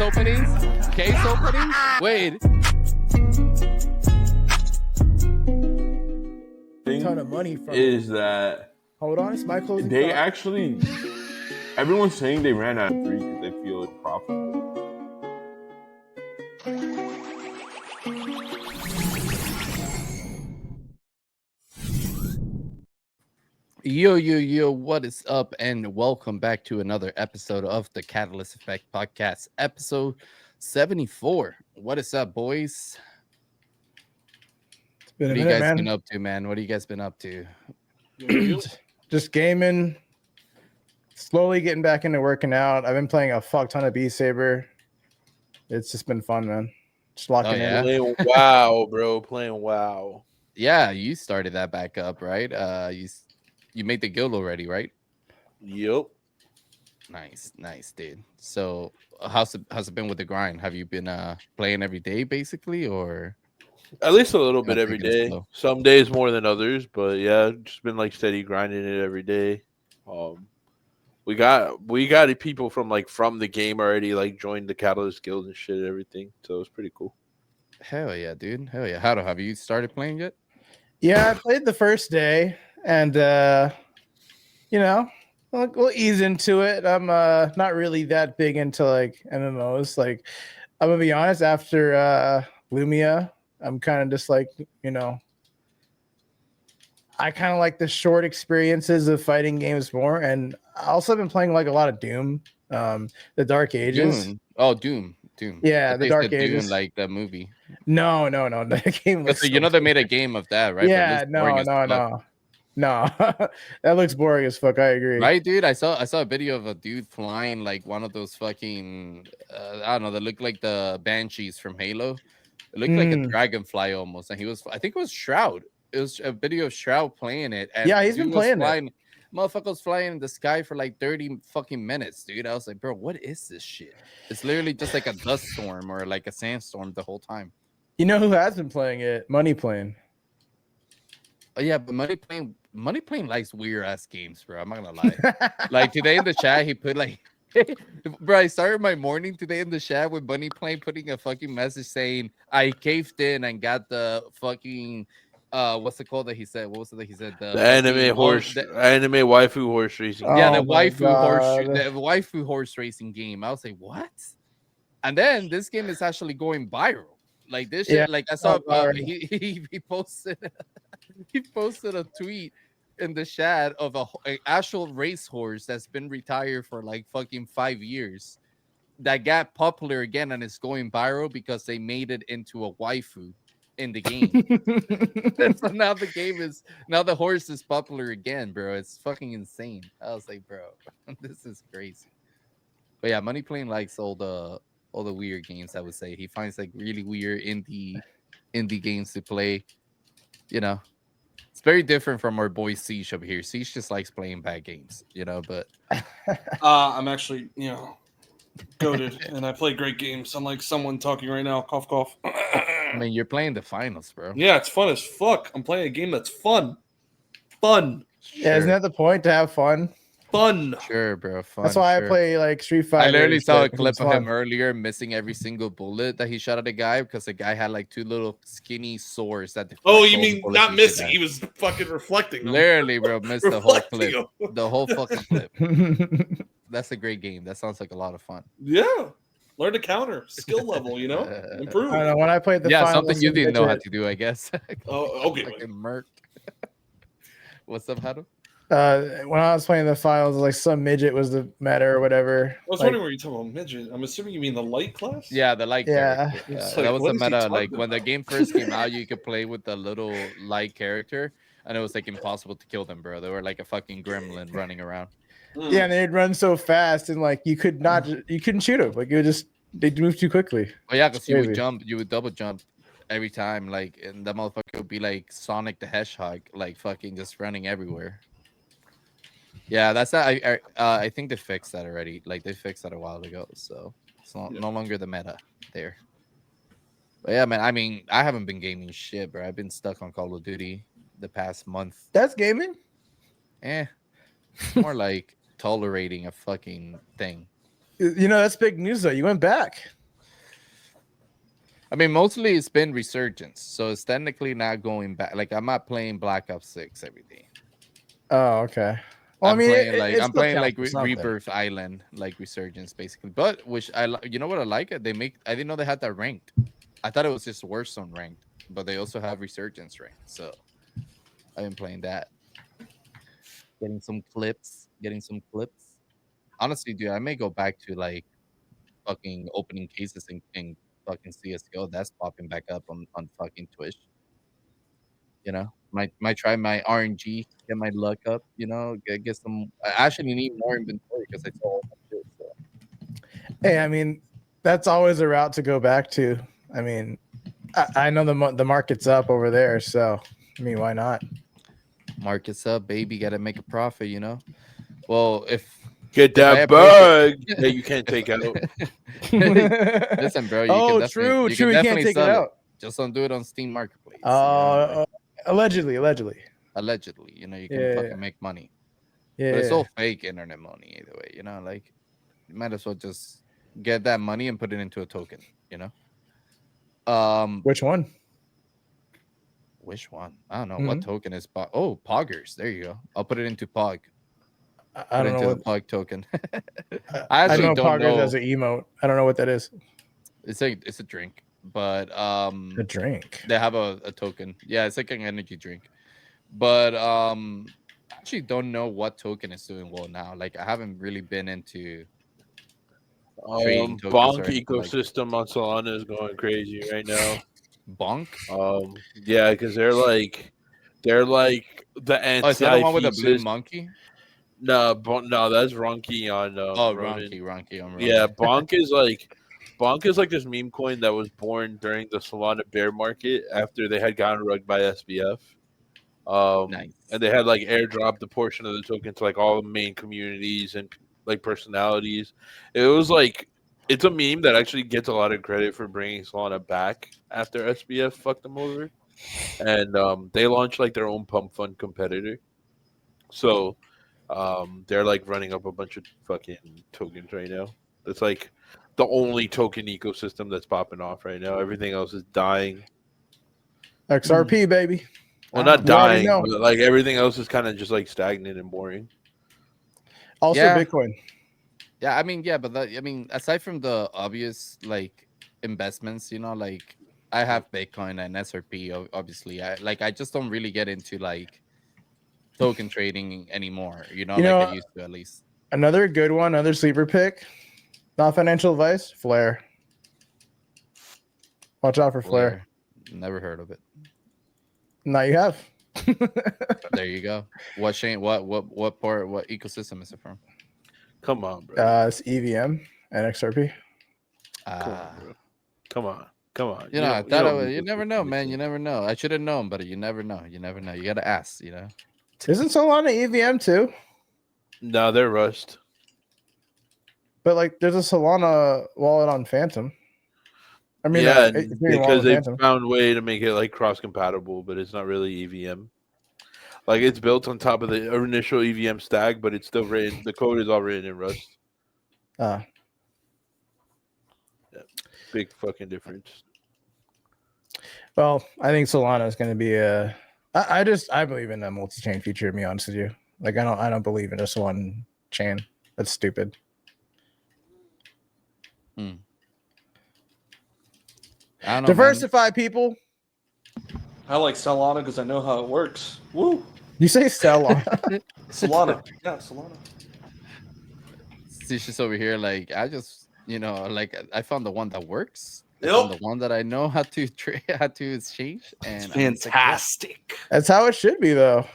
openings? Case openings? Wait. A ton of money from is that hold on, it's my closing they thought. actually everyone's saying they ran out of 3 because they feel it's profitable. Yo, what is up? And welcome back to another episode of the Catalyst Effect Podcast, episode 74. What is up, boys? It's been What a have you minute, guys man. been up to, man? What have you guys been up to? Just gaming, slowly getting back into working out. I've been playing a fuck ton of Beat Saber. It's just been fun, man. Just locking yeah? in. Playing WoW, bro. Playing WoW. Yeah, you started that back up, right? You made the guild already, right? Yep. Nice, dude. So how's it been with the grind? Have you been playing every day basically, or At least a little bit kinda every taking it day. slow? Some days more than others, but yeah, just been like steady grinding it every day. We got people from the game already like joined the Catalyst Guild and shit and everything. So it's pretty cool. Hell yeah, dude. Hell yeah. Have you started playing yet? Yeah, I played the first day, and we'll ease into it. I'm not really that big into like MMOs. Like, I'm gonna be honest, after Lumia, I'm kind of just like, I kind of like the short experiences of fighting games more. And I also been playing like a lot of Doom, the Dark Ages. Doom. Oh, Doom. Yeah, I the thought you Dark said Dune, Ages. like the movie. No, the game looks So so they made a game of that, right? But it Yeah, looks boring as fuck. no. That looks boring as fuck. I agree. Right, dude. I saw a video of a dude flying like one of those fucking I don't know, they look like the Banshees from Halo. It looked like a dragonfly almost, and I think it was Shroud. It was a video of Shroud playing it. And Yeah, he's been playing it. Motherfucker was flying in the sky for like 30 fucking minutes, dude. I was like, bro, what is this shit? It's literally just like a dust storm or like a sandstorm the whole time. You know who has been playing it? Money Plane. Oh yeah, but Money Plane likes weird ass games, bro. I'm not gonna lie. Like today in the chat, he put like, bro, I started my morning today in the chat with Money Plane putting a fucking message saying I caved in and got the fucking what's it called that he said? What was it that he said? The anime waifu horse racing. Yeah, Oh the my waifu horse racing game. I was like, what? And then this game is actually going viral. Like this shit, like I saw he posted he posted a tweet in the chat of an actual racehorse that's been retired for like fucking 5 years that got popular again and it's going viral because they made it into a waifu in the game. So now the horse is popular again, bro. It's fucking insane. I was like, bro, this is crazy. But yeah, Money Plane likes all the weird games. I would say he finds like really weird indie games to play. You know, it's very different from our boy Siege over here. Siege just likes playing bad games, but I'm actually, goated and I play great games. Unlike someone talking right now, cough, cough. I mean, you're playing the finals, bro. Yeah, it's fun as fuck. I'm playing a game that's fun. Yeah, isn't that the point, to have fun? Sure, bro. Fun, that's why I play like Street Fighter. I literally saw a clip of him earlier missing every single bullet that he shot at a guy because the guy had like 2 little skinny swords that. Oh, you mean not missing? He was fucking reflecting. Literally, bro, missed the whole clip. The whole fucking clip. That's a great game. That sounds like a lot of fun. Yeah. Learn to counter. Skill level, improve. I don't know, when I played the finals, something you didn't know how to do, I guess. Oh, okay. Fucking murked. What's up, Hado? When I was playing the finals, like some midget was the meta or whatever. I was wondering where you're talking about midget. I'm assuming you mean the light class? Yeah, the light character. Like, that was the meta. Like about? when the game first came out, you could play with the little light character, and it was like impossible to kill them, bro. They were like a fucking gremlin running around. Yeah, and they'd run so fast, and like you couldn't shoot them. Like they'd move too quickly. Oh yeah, because you would double jump every time, like, and that motherfucker would be like Sonic the Hedgehog, like fucking just running everywhere. Yeah, that's that. I think they fixed that already. Like they fixed that a while ago, so it's no longer the meta there. But yeah, man. I mean, I haven't been gaming shit, bro. I've been stuck on Call of Duty the past month. That's gaming. More like tolerating a fucking thing. You know, that's big news though. You went back. I mean, mostly it's been resurgence, so it's technically not going back. Like I'm not playing Black Ops 6 every day. Oh, okay. Well, I'm playing like it I'm still playing counts like for something. Rebirth Island, like Resurgence, basically. But which you know what I like? They make. I didn't know they had that ranked. I thought it was just worse on ranked, but they also have Resurgence ranked. So I've been playing that. Getting some clips. Honestly, dude, I may go back to like fucking opening cases in fucking CS:GO. That's popping back up on fucking Twitch. You know, might try my RNG, get my luck up. You know, get some. I actually need more inventory because I sold all my shit. So. Hey, I mean, that's always a route to go back to. I mean, I know the market's up over there, so I mean, why not? Market's up, baby. Got to make a profit. You know. Well, Get if I that approach bug that you can't take out. Listen, bro. You True. can You can't definitely take it sell out. Just don't do it on Steam Marketplace. You know, Allegedly. allegedly, you know, you can Yeah, fucking make money. Yeah. But it's all fake internet money either way, you know, like you might as well just get that money and put it into a token, you know. Which one? Which one? I don't know. What token is oh, Poggers. There you go. I'll put it into Pog. I don't know the what Pog token. I actually know don't Poggers know. as an emote. I don't know what that is. It's a drink, but A drink. they have a token. Yeah, it's like an energy drink. But I actually don't know what token is doing well now. Like I haven't really been into trading tokens Bonk or anything like ecosystem on Solana is going crazy right now. Bonk. Yeah, because they're like the anti. Oh, is that the one with the blue monkey? No, that's Ronki on. Ronki on Ronin. Yeah, Bonk is like this meme coin that was born during the Solana bear market after they had gotten rugged by SBF. Nice. And they had like airdropped a portion of the token to like all the main communities and like personalities. It was like it's a meme that actually gets a lot of credit for bringing Solana back after SBF fucked them over, and they launched like their own pump fund competitor. So they're like running up a bunch of fucking tokens right now. It's like the only token ecosystem that's popping off right now. Everything else is dying. XRP, baby. Well, not dying, but like everything else is kind of just like stagnant and boring. Also, Bitcoin. Yeah, I mean, but aside from the obvious like investments, you know, like I have Bitcoin and SRP. Obviously, I just don't really get into like token trading anymore. You know, like I used to at least. Another good one, another sleeper pick. Not financial advice. Flare. Watch out for Flare. Never heard of it. Now you have. There you go. What chain? What ecosystem is it from? Come on, bro. It's EVM and XRP. Come on. You know, I thought you never know, man. You never know. I should have known, but you never know. You got to ask. You know. Isn't Solana EVM too? No, they're Rust. But like, there's a Solana wallet on Phantom. I mean, yeah, because they found a way to make it like cross compatible, but it's not really EVM. Like it's built on top of the initial EVM stack, but it's still written. The code is all written in Rust. Yeah, big fucking difference. Well, I think Solana is going to be a. I believe in a multi-chain feature. To be honest with you, like I don't believe in just one chain. That's stupid. I don't know, diversify, people. I like Solana because I know how it works. Woo! You say Solana? Solana. Yeah, Solana. She's just over here, like I just, like I found the one that works. Yep. The one that I know how to how to exchange, and it's fantastic. That's how it should be, though.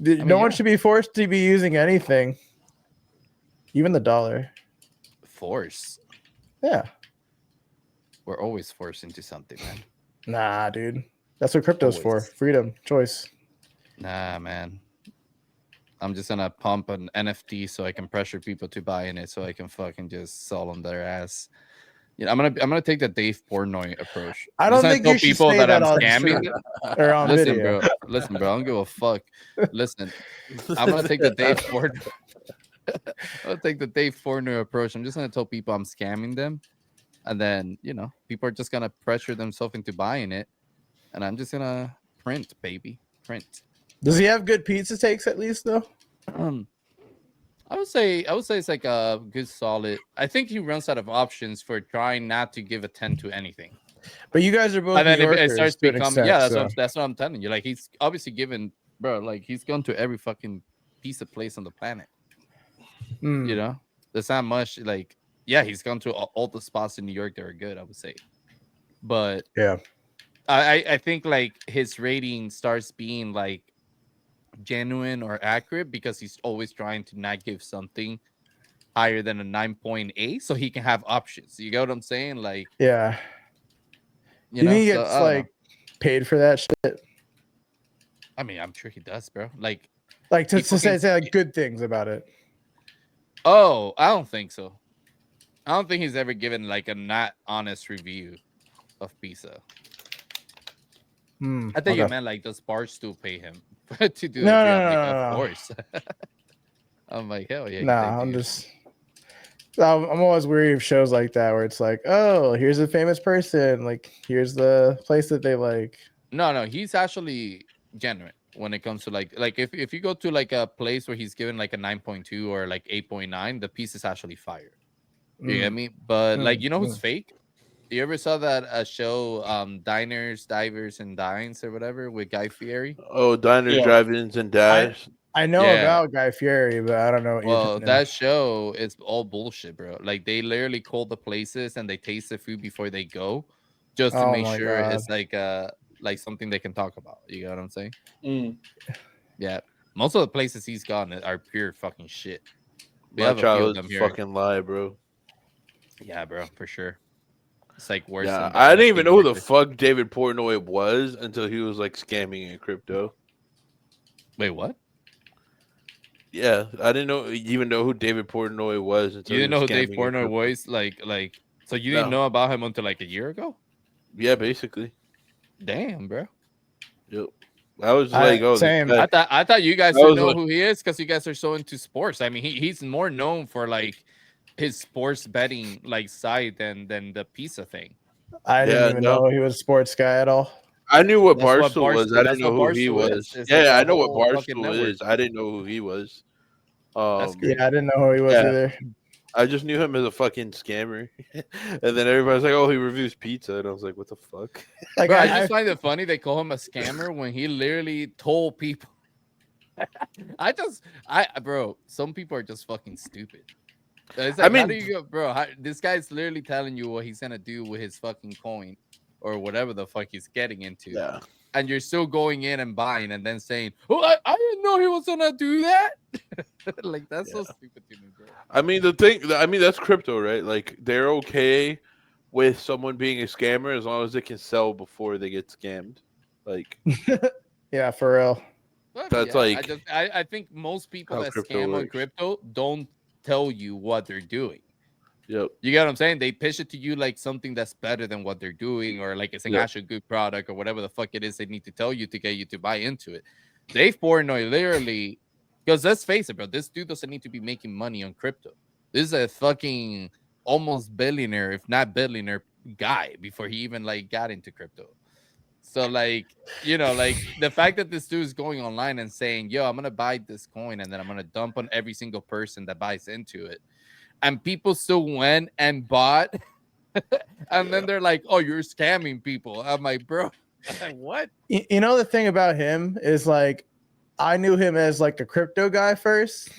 No one should be forced to be using anything, even the dollar. Force. Yeah. We're always forced into something, man. Nah, dude. That's what crypto's for. Freedom, choice. Nah, man. I'm just gonna pump an NFT so I can pressure people to buy in it, so I can fucking just sell them their ass. I'm gonna take the Dave Portnoy approach. I don't think you should people say that that I'm scamming. Or on Listen, video. bro. Listen, bro. I don't give a fuck. Listen, I'm gonna take the Dave Portnoy. I'll take the Dave Fortner approach. I'm just gonna tell people I'm scamming them, and then people are just gonna pressure themselves into buying it, and I'm just gonna print, baby, print. Does he have good pizza takes at least though? I would say it's like a good solid. I think he runs out of options for trying not to give a 10 to anything. But you guys are both And then New it Yorkers starts to an becoming extent, that's what I'm telling you. Like he's obviously given, bro. Like he's gone to every fucking piece of place on the planet. You know, there's not much. Like he's gone to all the spots in New York that are good. I would say, but yeah. I think like his rating starts being like genuine or accurate because he's always trying to not give something higher than a 9.8 so he can have options. You get what I'm saying? Like, Yeah. you Do you know, think he so, gets I don't know. paid for that shit? I mean, I'm sure he does, bro. Like to say like good things about it. Oh, I don't think so. I don't think he's ever given like a not honest review of pizza. I think you meant like does Barstool pay him to do the review? I'm like, of course. I'm like, hell yeah. Nah, I'm always weary of shows like that where it's like, oh, here's a famous person, like here's the place that they like. No, he's actually genuine when it comes to like if you go to like a place where he's given like a 9.2 or like 8.9, the piece is actually fire. You get me? But like, you know who's fake? You ever saw that show Diners, Divers, and Dines or whatever with Guy Fieri? Oh, Diners, Drive-Ins, and Dash. I know about Guy Fieri, but I don't know what well, that show is all bullshit, bro. Like they literally call the places and they taste the food before they go, just to make sure it's like something they can talk about. You know what I'm saying? Yeah. Most of the places he's gone are pure fucking shit. We have a few of them here. Fucking lie, bro. Yeah, bro, for sure. It's like worse. Yeah, I didn't even know who the fuck David Portnoy was until he was like scamming in crypto. Wait, what? Yeah, I didn't even know who David Portnoy was until you didn't know who Dave Portnoy was. Like, so you didn't know about him until like a year ago? Yeah, basically. Damn, bro. Yep. I was like, oh, same. I thought you guys would know who he is because you guys are so into sports. I mean, he's more known for like his sports betting like site than the pizza thing. I didn't even know he was a sports guy at all. I knew what Barstool was. I didn't know who he was. Yeah, I know what Barstool is. I didn't know who he was. Yeah, I didn't know who he was either. I just knew him as a fucking scammer. And then everybody's like, oh, he reviews pizza. And I was like, what the fuck? Like, bro, I just find it funny they call him a scammer when he literally told people. Bro, some people are just fucking stupid. It's like, I mean, how do you go, bro? This guy's literally telling you what he's gonna do with his fucking coin or whatever the fuck he's getting into. Yeah. And you're still going in and buying and then saying, oh, I didn't know he was gonna do that. Like, that's so stupid to me, bro. I mean, that's crypto, right? Like, they're okay with someone being a scammer as long as they can sell before they get scammed. Like, yeah, for real. That's like, I think most people that scam on crypto don't tell you what they're doing. Yep. You get what I'm saying? They pitch it to you like something that's better than what they're doing, or like it's an actual good product, or whatever the fuck it is they need to tell you to get you to buy into it. Dave Portnoy literally, because let's face it, bro, this dude doesn't need to be making money on crypto. This is a fucking almost billionaire, if not billionaire, guy before he even like got into crypto. So like, like the fact that this dude is going online and saying, yo, I'm gonna buy this coin and then I'm gonna dump on every single person that buys into it. And people still went and bought. And then they're like, oh, you're scamming people. I'm like, bro, what? You know, the thing about him is like, I knew him as like a crypto guy first.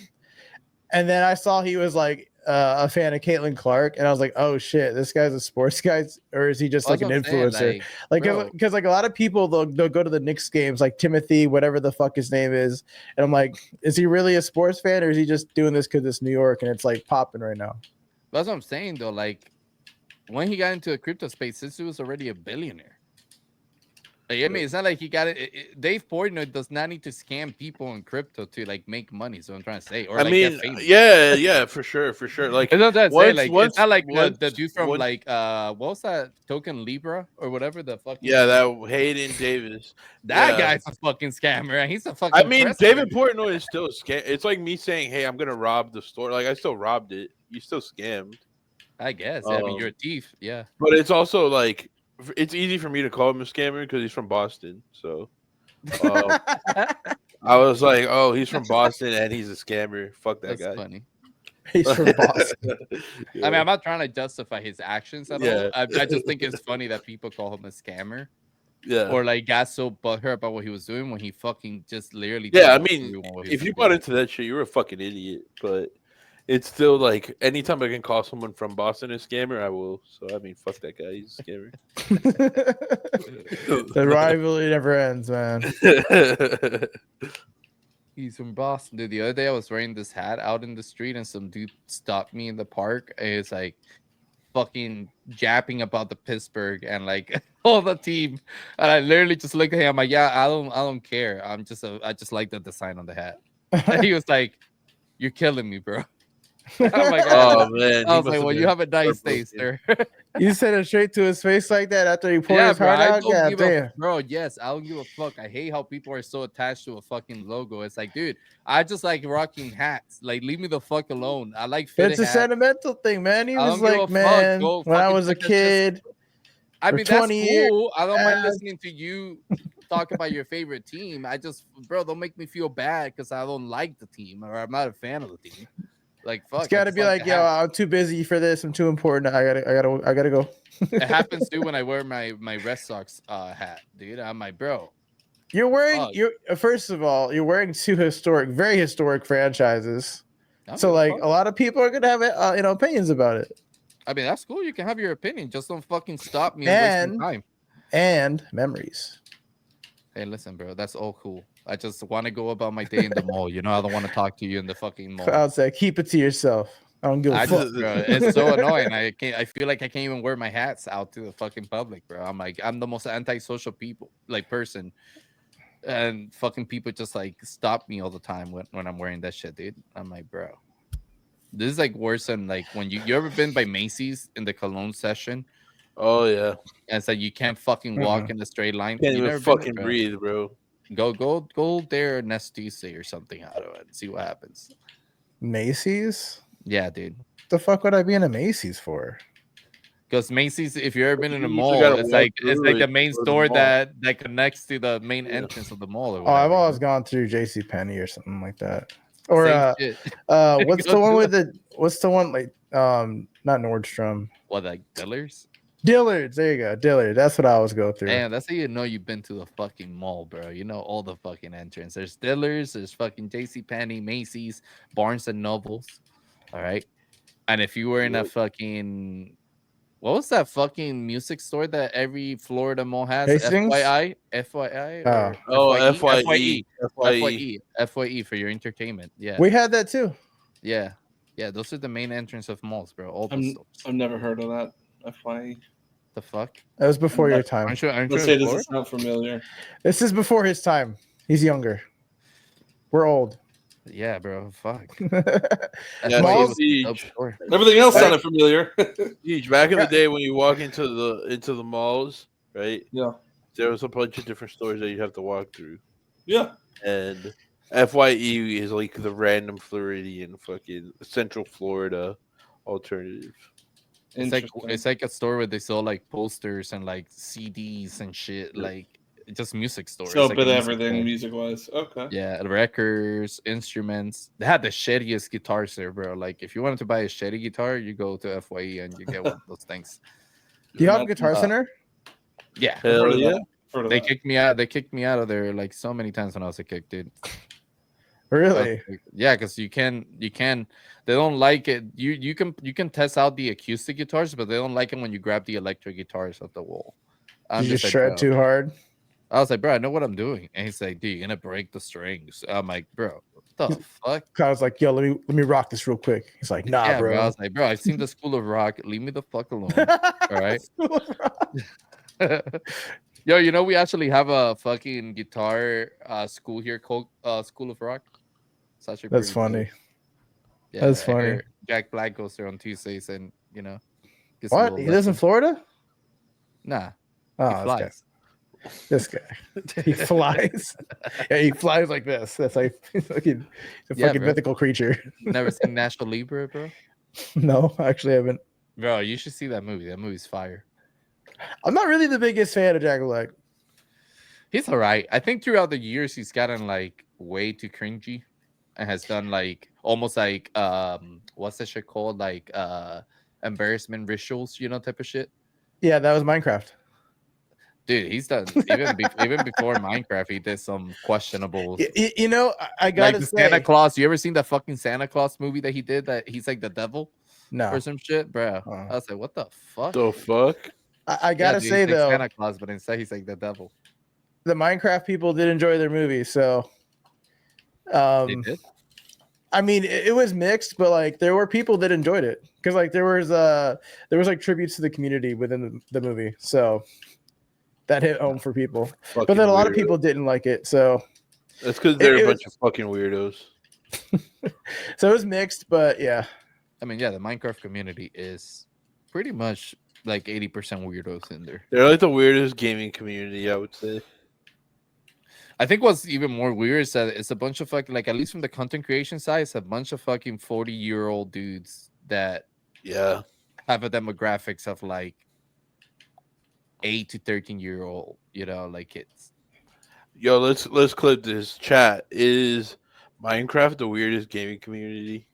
And then I saw he was like a fan of Caitlin Clark. And I was like, oh shit, this guy's a sports guy. Or is he just like an influencer? Like, because like a lot of people, they'll go to the Knicks games, like Timothy, whatever the fuck his name is. And I'm like, is he really a sports fan or is he just doing this because it's New York and it's like popping right now? That's what I'm saying though. Like when he got into the crypto space, this was already a billionaire. Like, I mean, it's not like he got it. Dave Portnoy does not need to scam people in crypto to like make money. So I'm trying to say, or I like mean, get famous. yeah, for sure. Like, It's not that say like it's not like once, the dude from once- like what was that Token Libra or whatever the fucking yeah, that Hayden Davis. that Yeah. guy's a fucking scammer. And he's a fucking. I mean, president. David Portnoy is still a scam. It's like me saying, "Hey, I'm gonna rob the store." Like I still robbed it. You still scammed. I guess. I mean, you're a thief. Yeah. But it's also like it's easy for me to call him a scammer because he's from Boston. So I was like, "Oh, he's from Boston and he's a scammer." Fuck that That's guy. funny. He's from Boston. Yeah. I mean, I'm not trying to justify his actions at Yeah. all. I just think it's funny that people call him a scammer. Yeah. Or like got so butthurt about what he was doing when he fucking just literally. Yeah, I told mean, everyone what he if was you doing. bought into that shit, you're a fucking idiot. But it's still like anytime I can call someone from Boston a scammer, I will. So I mean, fuck that guy. He's a scammer. The rivalry never ends, man. He's from Boston, dude. The other day I was wearing this hat out in the street, and some dude stopped me in the park. And it's like fucking japping about the Pittsburgh and like all the team. And I literally just looked at him. I'm like, yeah, I don't care. I just like the design on the hat. And he was like, "You're killing me, bro." I'm like, Oh man, I was like, "Well, you have a nice day, sir." You said it straight to his face like that after he poured Yeah, his bro. heart I out. don't God give damn. a bro. Yes, I don't give a fuck. I hate how people are so attached to a fucking logo. It's like, dude, I just like rocking hats. Like, leave me the fuck alone. I like fitted It's a hats. sentimental thing, man. He I was don't give a like, fuck. man, Go when I fucking was a check that shit. kid, I for mean, that's 20 years, cool. I don't mind uh, listening to you talk about your favorite team. I just, bro, don't make me feel bad because I don't like the team or I'm not a fan of the team. Like, fuck. it's got to be like, yo, I'm too busy for this. I'm too important. I gotta go. It happens too when I wear my Red Sox hat, dude. I'm like, bro. You're wearing Fuck. you're first of all, you're wearing two very historic franchises. I don't So give a like fuck. a lot of people are gonna have opinions about it. I mean, that's cool. You can have your opinion. Just don't fucking stop me and waste my time. And memories. Hey, listen, bro. That's all cool. I just want to go about my day in the mall. You know, I don't want to talk to you in the fucking mall. Cloudz said, keep it to yourself. I don't give a fuck. Bro, it's so annoying. I feel like I can't even wear my hats out to the fucking public, bro. I'm like, I'm the most antisocial person. And fucking people just like stop me all the time when I'm wearing that shit, dude. I'm like, bro. This is like worse than like when you ever been by Macy's in the Cologne session? Oh yeah, And it's like you can't fucking walk in a straight line. can't You even never been fucking there, bro? breathe, bro. Go there next Tuesday or something out of it and see what happens. Macy's? Yeah, dude. The fuck would I be in a Macy's for? Because Macy's, if you've ever been in a You mall, gotta it's walk like through the it main to go to the store mall. that connects to the main entrance of the mall. Or Oh, I've whatever. always gone through JCPenney or something like that. Or Same shit. what's Go the one through with what's the one like not Nordstrom. What, like Dillard's? Dillard's, there you go. Dillard's. That's what I always go through. Damn, that's how you know you've been to the fucking mall, bro. You know all the fucking entrance. There's Dillard's, there's fucking JCPenney, Macy's, Barnes and Nobles. All right. And if you were in a fucking, what was that fucking music store that every Florida mall has? Hastings? FYI? Or Oh, FYE. FYE. FYE for your entertainment. Yeah. We had that too. Yeah. Yeah. Those are the main entrance of malls, bro. All those stores. I've never heard of that. FYE. The fuck? That was before your time. Aren't you Let's in say this Florida? is not familiar. This is before his time. He's younger. We're old. Yeah, bro. Fuck. Yeah, FYE malls- was a dope store. Everything else sounded familiar. Huge. Back in the day when you walk into the malls, right? Yeah. There was a bunch of different stores that you have to walk through, Yeah. and FYE is like the random Floridian fucking Central Florida alternative. It's like a store where they sell like posters and like CDs and shit, like just music stores. So It's a like bit a of music everything store. music wise. Okay. Yeah, records, instruments. They had the shittiest guitars there, bro. Like if you wanted to buy a shitty guitar, you go to FYE and you get one of those things. Do you have a Not- Guitar Center? Yeah. Heard Hell of yeah! that. Heard of They that. kicked me out. They kicked me out of there like so many times when I was a kid, dude. Really? Yeah, because you can. They don't like it. You can test out the acoustic guitars, but they don't like it when you grab the electric guitars off the wall. I'm You just like, shred bro. too hard. I was like, bro, I know what I'm doing. And he's like, dude, you're gonna break the strings. I'm like, bro, what the fuck? I was like, yo, let me rock this real quick. He's like, nah, Yeah, bro. I was like, bro, I've seen the School of Rock. Leave me the fuck alone. All right. Yo, Yo, you know we actually have a fucking guitar school here called School of Rock. It's actually That's pretty funny. dope. Yeah, That's I funny. hear Jack Black goes there on Tuesdays and gets a What? little He lives in lesson. Florida? Nah, Oh, he this flies. guy. This guy. He flies. Yeah, he flies like this. That's like he's a fucking bro. mythical creature. Never seen National Libra, bro? No, I actually haven't. Bro, you should see that movie. That movie's fire. I'm not really the biggest fan of Jack Black. He's all right. I think throughout the years he's gotten like way too cringy and has done like almost like what's that shit called? Like embarrassment rituals, type of shit. Yeah, that was Minecraft. Dude, he's done even before Minecraft, he did some questionable. I gotta like say, Santa Claus. You ever seen that fucking Santa Claus movie that he did? That he's like the devil no. or some shit, bro. Oh. I was like, what the fuck? The fuck? I gotta dude, say he's like though, Santa Claus, but instead he's like the devil. the Minecraft people did enjoy their movie, so They did. I mean, it was mixed, but like there were people that enjoyed it because like there was like tributes to the community within the movie, so that hit home for people. Fucking But then a lot of weirdo. people didn't like it, so That's because they're it a bunch of fucking weirdos. so it was mixed. But yeah, I mean, yeah, the Minecraft community is pretty much like 80% weirdos in there. They're like the weirdest gaming community, I would say. I think what's even more weird is that it's a bunch of fucking, like, at least from the content creation side, it's a bunch of fucking 40-year-old dudes that Yeah. have a demographics of like 8 to 13-year-old, like kids. Yo, let's clip this. Chat, is Minecraft the weirdest gaming community?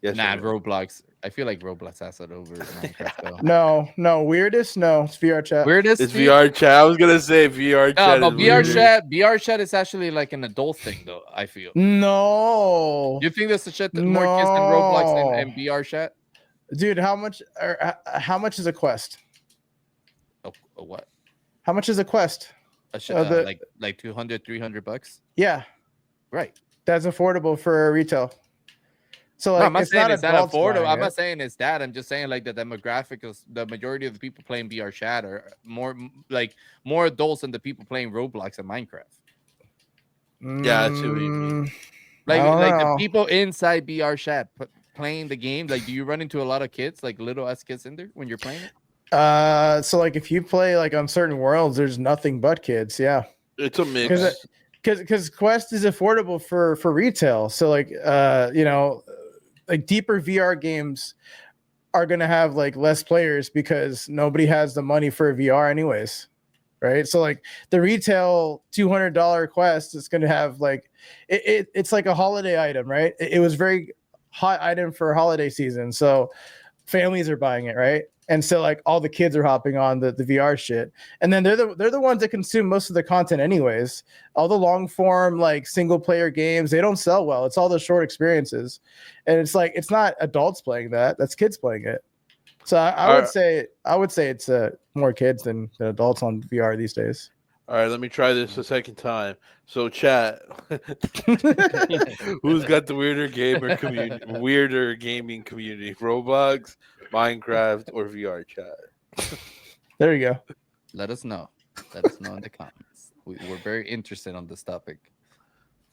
Yes. Nah, or no? Roblox. I feel like Roblox has it over Minecraft though. no weirdest, no, it's VR chat. Weirdest. It's VR chat. I was gonna say VR chat. No, is VR weirder. VR chat is actually like an adult thing though. I feel. No, You think there's a shit that more kids than Roblox No. and VR chat? dude, how much is a quest? A what? How much is a quest? A shit, like $200, $300. Yeah, Right. that's affordable for retail. So No, like, I'm not it's saying not it's that adults affordable. buying I'm it. not saying it's that. I'm just saying like the demographic is the majority of the people playing VR chat are more adults than the people playing Roblox and Minecraft. Yeah, I see what you mean. Like I don't the know. people inside VR chat playing the game. Like, do you run into a lot of kids, like little ass kids in there when you're playing it? So like if you play like on certain worlds, there's nothing but kids. Yeah, It's a mix. because Quest is affordable for retail. So like like deeper VR games are gonna have like less players because nobody has the money for a VR anyways, right? So like the retail $200 Quest is gonna have like it's like a holiday item, right? It was very hot item for holiday season, so families are buying it, right? And so like all the kids are hopping on the VR shit, and then they're the ones that consume most of the content anyways. All the long form like single player games, they don't sell well. It's all the short experiences, and it's like it's not adults playing that's kids playing it. So I would say it's more kids than adults on VR these days. All right, let me try this a second time. So, chat, who's got the weirder gaming community? Roblox, Minecraft, or VR chat? There you go. Let us know. Let us know in the comments. We're very interested on this topic.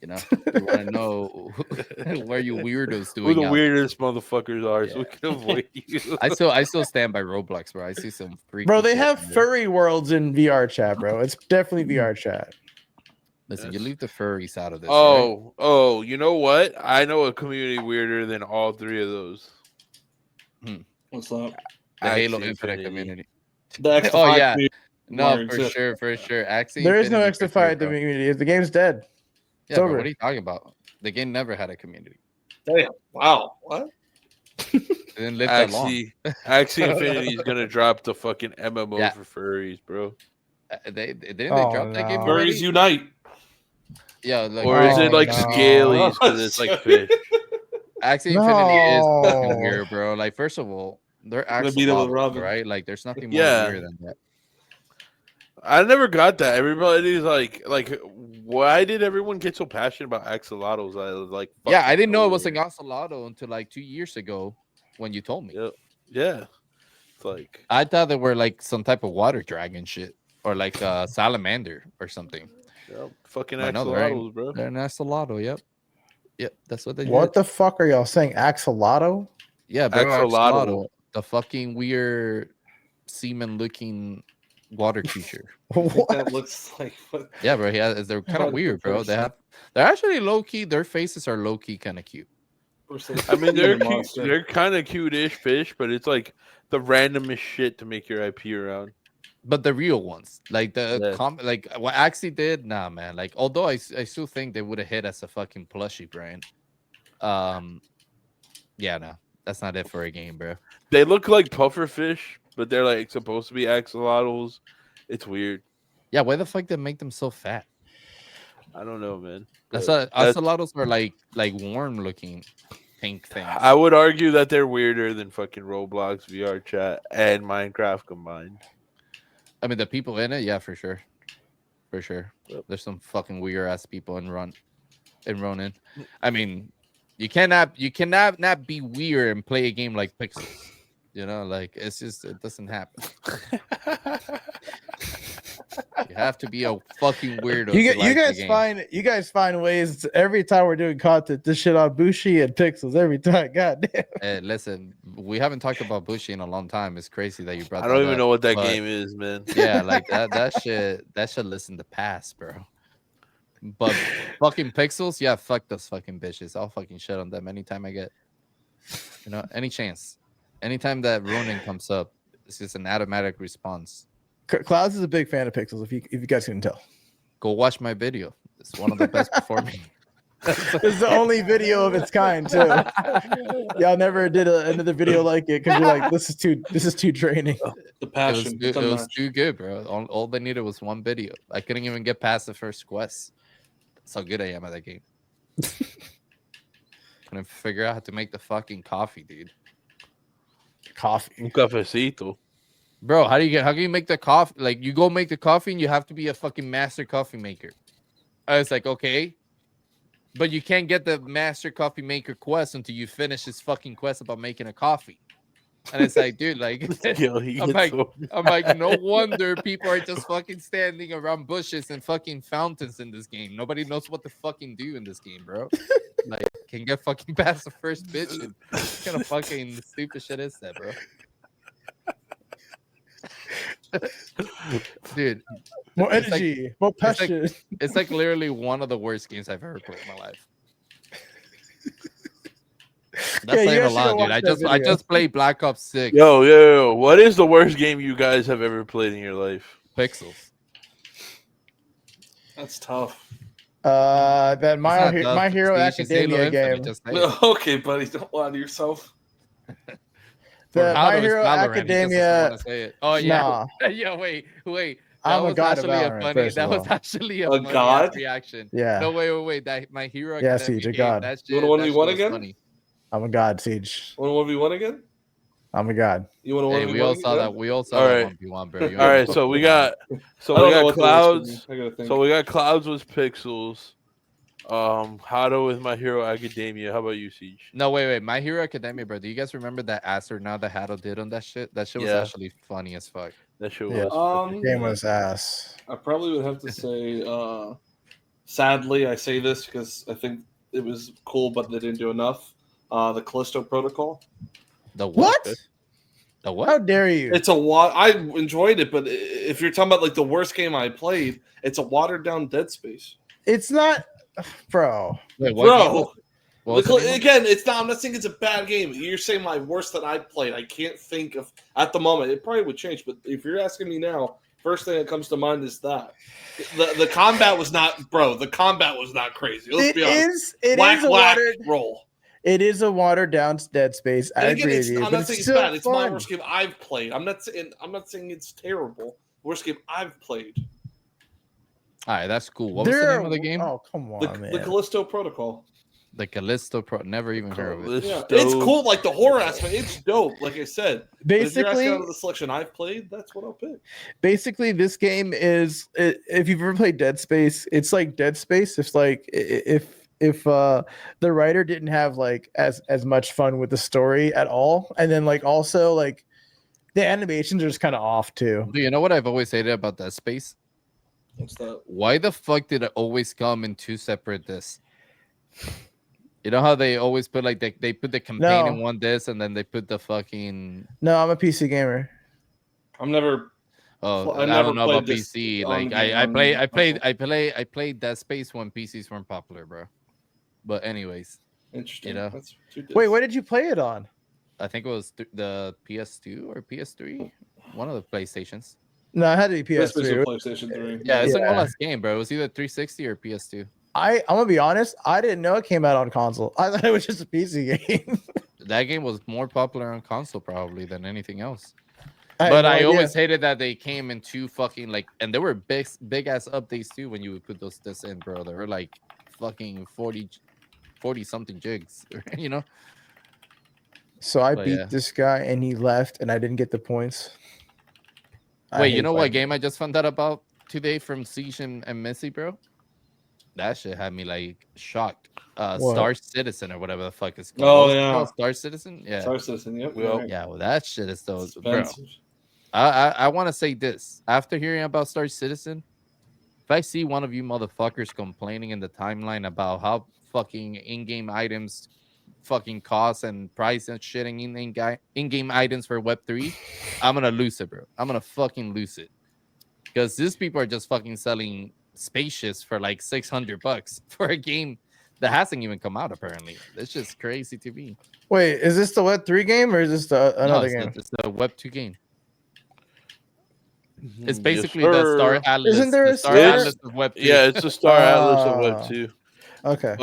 We want to know where you weirdos Who doing. the out. weirdest motherfuckers are, so we can avoid you. I still stand by Roblox, bro. I see some freaky Bro, they shit have in there. furry worlds in VR chat, bro. It's definitely VR chat. Listen, you leave the furries out of this. right? Oh, you know what? I know a community weirder than all three of those. What's up? The Halo Axie Infinite Infinity. community. The X Oh yeah, community no, more for exists. sure, for sure. Axie There is no Infinity for X-Defied sure, bro. community. The game's dead. Yeah, bro, over. what are you talking about? The game never had a community. Damn. Wow. What? It didn't live that long. Axie Infinity is gonna drop the fucking MMO Yeah. for furries, bro. They Oh, drop that game no. already? Furries unite. Yeah, like, Or is it Oh, like no. scalies because it's like fish? Axie Infinity is fucking No. weird, bro. Like, first of all, they're Gonna beat up with axolotls, Robin. right? Like, there's nothing more Yeah. weird than that. I never got that. Everybody's like, why did everyone get so passionate about axolotls? I was like, Yeah, I didn't know it was fucking an axolotl until like 2 years ago when you told me. Yeah. Yeah. It's like, I thought they were like some type of water dragon shit. or like a salamander or something. Yep. Fucking I know axolotls, bro. they're an axolotl. Yep, that's what they What did. the fuck are y'all saying? Axolotl? Yeah, bro, Axolotl. axolotl, the fucking weird semen-looking water creature. I think that What? looks like what Yeah, bro, they're kind of What weird, bro. person? They're actually low key. Their faces are low key kind of cute. I mean, they're cute. Monster. They're kind of cute-ish fish, but it's like the randomest shit to make your IP around. But the real ones, like Yeah. like what Axie did, nah, man. Like, although I still think they would have hit as a fucking plushie brand. Yeah, no, that's not it for a game, bro. They look like puffer fish, but they're like supposed to be axolotls. It's weird. Yeah, why the fuck they make them so fat? I don't know, man. That's But what axolotls are like warm looking pink things. I would argue that they're weirder than fucking Roblox, VR chat, and Minecraft combined. I mean, the people in it, yeah, for sure. Yep. There's some fucking weird ass people in Ronin. I mean, you cannot not be weird and play a game like Pixels. You know, like it doesn't happen. You have to be a fucking weirdo. You guys find ways every time we're doing content to shit on Bushi and Pixels every time. God damn. Hey, listen, we haven't talked about Bushi in a long time. It's crazy that you brought. I don't that even up, know what that but game is, man. Yeah, like that should listen to pass, bro. But fucking Pixels, yeah, fuck those fucking bitches. I'll fucking shit on them anytime I get, any chance. Anytime that Ronin comes up, it's just an automatic response. Cloudz is a big fan of Pixels. If you guys can tell, Go watch my video. It's one of the best performing. it's the only video of its kind too. Y'all never did another video like it because you're like, this is too draining. The passion. It was too good, bro. All they needed was one video. I couldn't even get past the first quest. That's how good I am at that game. Couldn't figure out how to make the fucking coffee, dude. Coffee. Un cafecito. Bro, how can you make the coffee? Like, you go make the coffee and you have to be a fucking master coffee maker. I was like, okay. But you can't get the master coffee maker quest until you finish this fucking quest about making a coffee. And it's like, dude, like, I'm like, no wonder people are just fucking standing around bushes and fucking fountains in this game. Nobody knows what to fucking do in this game, bro. Like, can get fucking past the first bitch. And what kind of fucking stupid shit is that, bro? Dude, more energy, more passion. It's like literally one of the worst games I've ever played in my life. That's saying a lot, dude. I just played Black Ops 6. Yo, what is the worst game you guys have ever played in your life? Pixels. That's tough. That My Hero Academia game. Okay, buddy, don't lie to yourself. The My Hero Academia. Oh yeah, yeah. Wait. I'm a god of Valorant. That was actually a god reaction. Yeah. No, wait. That My Hero Academia. Yeah, Siege, a god. You want to 1v1 again? Funny. I'm a god, Siege. Want to 1v1 again? I'm a god. You want to 1v1? We all saw that. We all saw that 1v1, bro. All right, so we got Cloudz. So we got Cloudz with Pixels. Hado with My Hero Academia. How about you, Siege? No, wait. My Hero Academia, bro. Do you guys remember that astronaut that Hado did on that shit? That shit was actually funny as fuck. That shit was. The game was ass. I probably would have to say, sadly, I say this because I think it was cool, but they didn't do enough. The Callisto Protocol. The what? The what? How dare you? It's I enjoyed it, but if you're talking about like the worst game I played, it's a watered down Dead Space. It's not, bro. Wait, bro. Again, it's not. I'm not saying it's a bad game. You're saying my worst that I played. I can't think of at the moment. It probably would change, but if you're asking me now, first thing that comes to mind is that the combat was not, bro. The combat was not crazy. Let's be honest. It is a watered roll. It is a watered down Dead Space. I agree with you. I'm not saying it's bad. It's my worst game I've played. I'm not saying it's terrible. Worst game I've played. All right, that's cool. What was the name of the game? Oh, come on, man. The Callisto Protocol. The Callisto never even heard of it. Yeah, it's cool. Like the horror aspect, it's dope. Like I said, basically, if you're asking out of the selection I've played, that's what I'll pick. Basically, this game is. If you've ever played Dead Space, it's like Dead Space. It's like if the writer didn't have like as much fun with the story at all, and then like also like the animations are just kind of off too. Do you know what I've always hated about that space? What's that? Why the fuck did it always come in 2 separate discs? You know how they always put like they put the campaign in one disc and then they put the fucking. No, I'm a PC gamer. I'm never. Oh, I I never don't know played about this PC. on Like the- I on played that space when PCs weren't popular, bro. But anyways, Interesting. You know. That's two Wait, discs. what did you play it on? I think it was the PS2 or PS3, one of the PlayStations. No, it had to be This was a PS3. PlayStation 3. Yeah, it's like one Yeah. last game, bro. It was either 360 or PS2. I'm gonna be honest. I didn't know it came out on console. I thought it was just a PC game. That game was more popular on console probably than anything else. had But no I idea. always hated that they came in 2 fucking like, and there were big ass updates too when you would put those discs in, bro. They were like fucking 40 something gigs, you know. So I But beat yeah. this guy and he left and I didn't get the points. I Wait, you hate know what playing- game I just found out about today from Siege and Missy, bro? That shit had me like shocked. What? Star Citizen or whatever the fuck it's Oh, called. What's it yeah. called? Star Citizen? Yeah. Star Citizen. Yep. Well, right. Yeah, well that shit is so bro. Expensive. I want to say this. After hearing about Star Citizen, if I see one of you motherfuckers complaining in the timeline about how fucking in-game items fucking cost and price and shit and in-game items for Web3, I'm gonna lose it, bro. I'm gonna fucking lose it. Because these people are just fucking selling spaceships for like $600 for a game that hasn't even come out, apparently. It's just crazy to me. Wait, is this the Web3 game or is this another game? It's the Web2 game. It's Yes, basically the Star sir. Atlas. Isn't there the a Star Star- Atlas of Web2. Yeah, it's a Star Atlas of Web 2. Okay.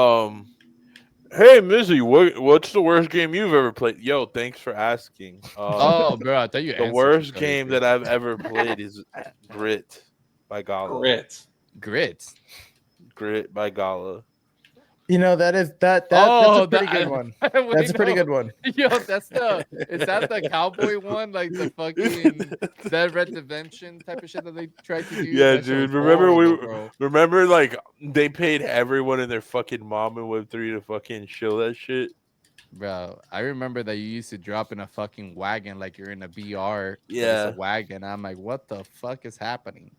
Hey Mizzy, what's the worst game you've ever played? Yo, thanks for asking. Oh, bro, I thought you The answered worst this game already. that I've ever played is Grit by Gala. Grit. Grit. By Gala. You know that's Oh, a pretty good one. Wait, That's a pretty no. good one. Yo, that's is that the cowboy one? Like the fucking Dead Red Redemption type of shit that they tried to do? Yeah, That shit dude. was Remember horrible, bro. remember like they paid everyone and their fucking mom in Web3 to fucking show that shit. Bro, I remember that you used to drop in a fucking wagon like you're in a BR. Yeah. It's a wagon. I'm like, what the fuck is happening?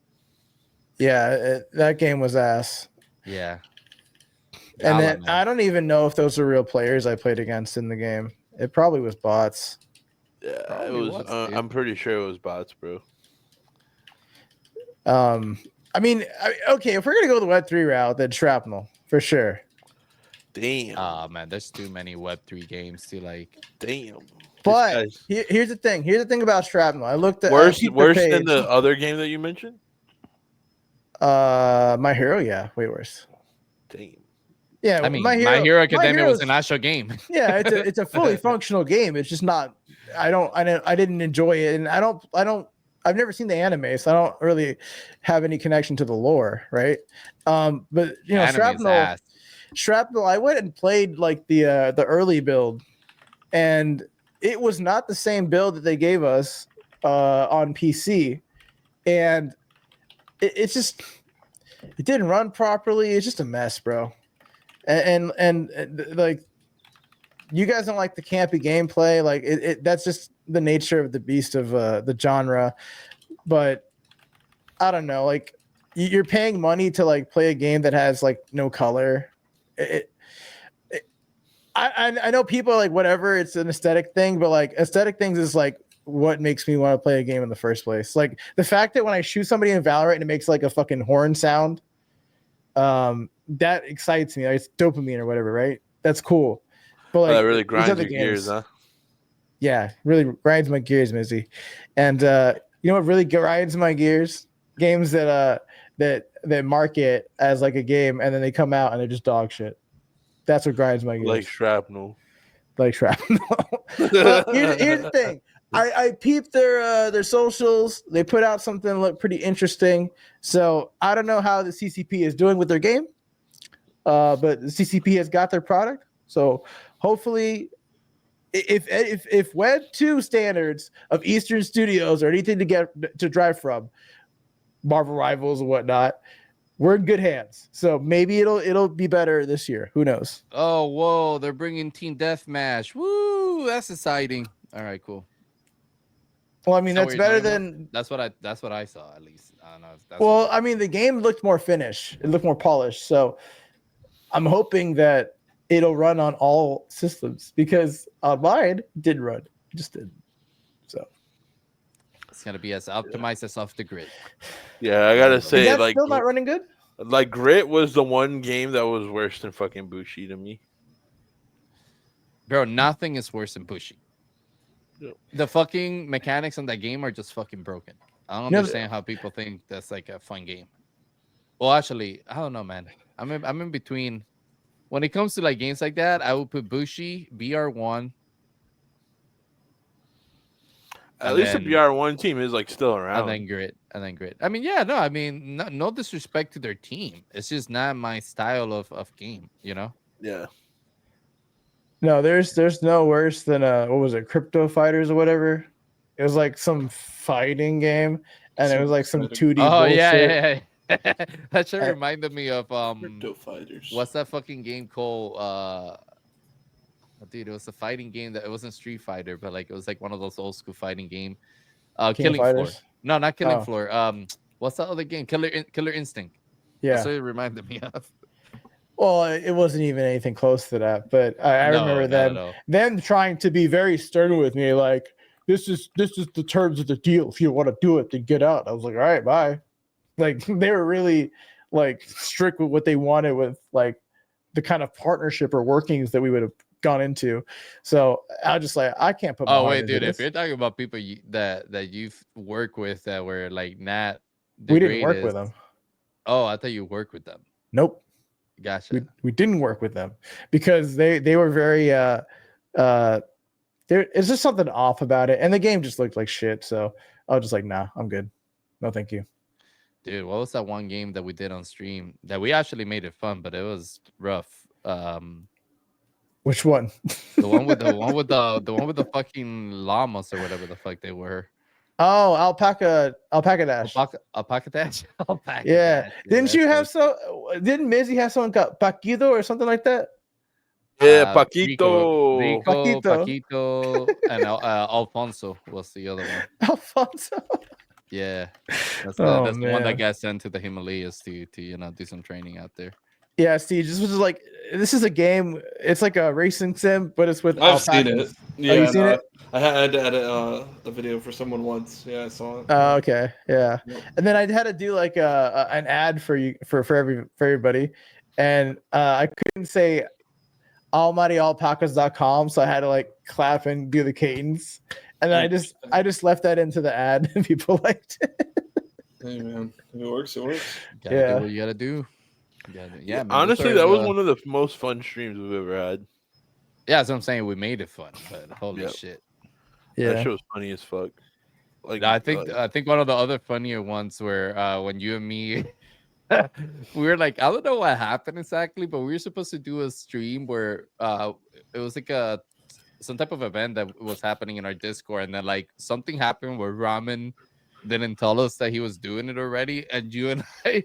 Yeah, that game was ass. Yeah. And Gala, then man. I don't even know if those were real players I played against in the game. It probably was bots. Yeah, it Probably was. was, dude. I'm pretty sure it was bots, bro. I mean, okay, if we're gonna go the Web3 route, then Shrapnel for sure. Damn. Oh man, there's too many Web3 games to like. Damn. But This here's the thing. Here's the thing about Shrapnel. I looked at guy's peeped worse their than page. the other game that you mentioned. My Hero, yeah, way worse. Damn. Yeah, I mean, My Hero Academia was an actual game. Yeah, it's a fully functional game. It's just not. I didn't enjoy it, and I've never seen the anime, so I don't really have any connection to the lore, right? But you know, Anime is Shrapnel. I went and played like the early build, and it was not the same build that they gave us on PC, and it didn't run properly. It's just a mess, bro. And like, you guys don't like the campy gameplay, like that's just the nature of the beast of the genre. But I don't know, like you're paying money to like play a game that has like no color. I know people are like, whatever, it's an aesthetic thing, but like aesthetic things is like what makes me want to play a game in the first place. Like the fact that when I shoot somebody in Valorant and it makes like a fucking horn sound, that excites me. Like, it's dopamine or whatever, right? That's cool. But like, That really these grinds other your gears, huh? Yeah, really grinds my gears, Mizzy. And you know what really grinds my gears? Games that market as like a game and then they come out and they're just dog shit. That's what grinds my gears. Like Shrapnel. Like Shrapnel. Well, here's the thing. I peeped their socials. They put out something that looked pretty interesting. So I don't know how the CCP is doing with their game, but the CCP has got their product. So hopefully, if Web 2 standards of Eastern Studios are anything to drive from, Marvel Rivals and whatnot, we're in good hands. So maybe it'll be better this year. Who knows? Oh, whoa! They're bringing Team Deathmatch. Woo! That's exciting. All right, cool. Well, I mean, Is that that's what you're better talking about? than. That's what I saw at least. I don't know. If that's Well, what I mean, the game looked more finished. It looked more polished. So I'm hoping that it'll run on all systems because on mine it didn't run. It just didn't. So it's gonna be as optimized as off the grid. Yeah, I gotta is say, that like, still not running good? like Grit was the one game that was worse than fucking Bushi to me. Bro, nothing is worse than Bushi. Yep. The fucking mechanics on that game are just fucking broken. I don't understand how people think that's like a fun game. Well, actually, I don't know, man. I'm in between. When it comes to like games like that, I would put Bushi, BR1. At least the BR1 team is like still around. And then Grit. I mean, yeah, no, I mean, no disrespect to their team. It's just not my style of game, you know? Yeah. No, there's no worse than what was it, Crypto Fighters or whatever? It was like some fighting game, and it was like some 2D bullshit. Yeah. That should reminded me of Crypto Fighters. What's that fucking game called? Dude, it was a fighting game that it wasn't Street Fighter, but like it was like one of those old school fighting game. Killing Floor. No, not Killing Floor. What's that other game? Killer Instinct. Yeah. That's what it reminded me of. Well, it wasn't even anything close to that, but I remember them trying to be very stern with me, like this is the terms of the deal. If you want to do it, then get out. I was like, all right, bye. Like they were really like strict with what they wanted with like the kind of partnership or workings that we would have gone into. So I was just like, I can't put. Oh wait, dude! If you're talking about people that you've worked with that were like not, we didn't work with them. Oh, I thought you worked with them. Nope. Gotcha. We didn't work with them because they were very there is just something off about it, and the game just looked like shit. So I was just like, nah, I'm good. No, thank you. Dude, what was that one game that we did on stream that we actually made it fun, but it was rough? Which one? The one with the fucking llamas or whatever the fuck they were. Oh, Alpaca Dash. Alpaca Dash. Yeah. Dash. Didn't you have didn't Mizzy have someone got Paquito or something like that? Yeah, Paquito. Paquito, and Alfonso was the other one. Alfonso. Yeah, that's the one that got sent to the Himalayas to do some training out there. Yeah, Steve, this is a game. It's like a racing sim, but it's with. I've seen it. Yeah, you seen it? I had to edit a video for someone once. Yeah, I saw it. Oh, okay, yeah. Yep. And then I had to do like an ad for you for everybody, and I couldn't say almightyalpacas.com, so I had to like clap and do the cadence, and then I just left that into the ad, and people liked it. Hey man, if it works, it works. Do what you gotta do. Yeah, man, honestly, that was one of the most fun streams we've ever had. Yeah, that's what I'm saying. We made it fun, but holy shit. Yeah, that shit was funny as fuck. Like I think one of the other funnier ones were when you and me we were like, I don't know what happened exactly, but we were supposed to do a stream where it was like some type of event that was happening in our Discord, and then like something happened where Ramen didn't tell us that he was doing it already, and you and I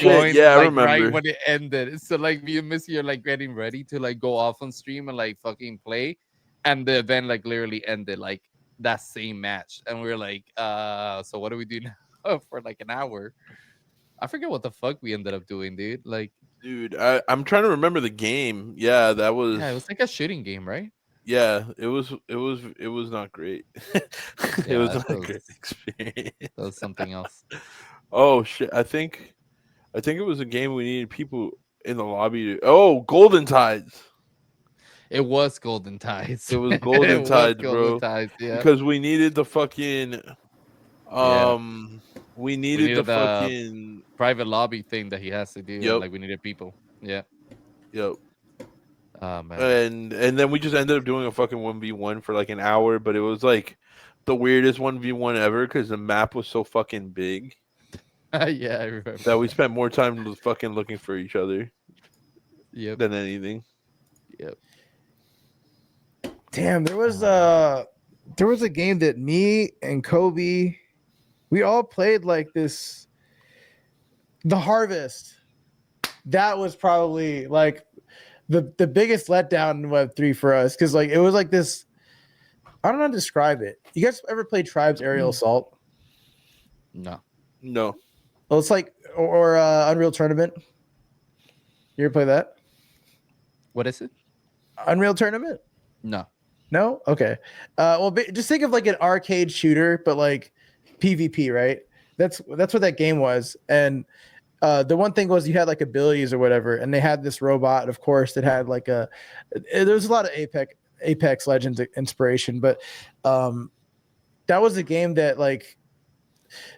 joined, yeah, I like, remember right when it ended. So like me and Missy are like getting ready to like go off on stream and like fucking play, and the event like literally ended like that same match, and we were like, so what do we do now for like an hour? I forget what the fuck we ended up doing, dude. Like, dude, I'm trying to remember the game. Yeah, it was like a shooting game, right? Yeah, it was not great. It was not a great experience. That was something else. Oh shit! I think it was a game we needed people in the lobby to. Golden Tides. It was Golden Tides. It was Golden Tides, bro. Yeah. Because we needed the fucking. We needed the fucking private lobby thing that he has to do. Yep. Like we needed people. Yeah. Yep. Oh, man. And then we just ended up doing a fucking 1v1 for like an hour, but it was like the weirdest 1v1 ever because the map was so fucking big. Yeah, I remember. That we spent more time fucking looking for each other. Yep. Than anything. Yep. Damn, there was a game that me and Kobe, we all played like this. The Harvest. That was probably like the biggest letdown in Web3 for us, because like it was like this. I don't know how to describe it. You guys ever played Tribes Aerial Assault? No. No. Well, it's like or Unreal Tournament. You ever play that? What is it? Unreal Tournament? No. No? Okay. Well, just think of like an arcade shooter, but like PvP, right? That's what that game was. And the one thing was you had like abilities or whatever, and they had this robot, of course, that had like there was a lot of Apex Legends inspiration, but that was a game that like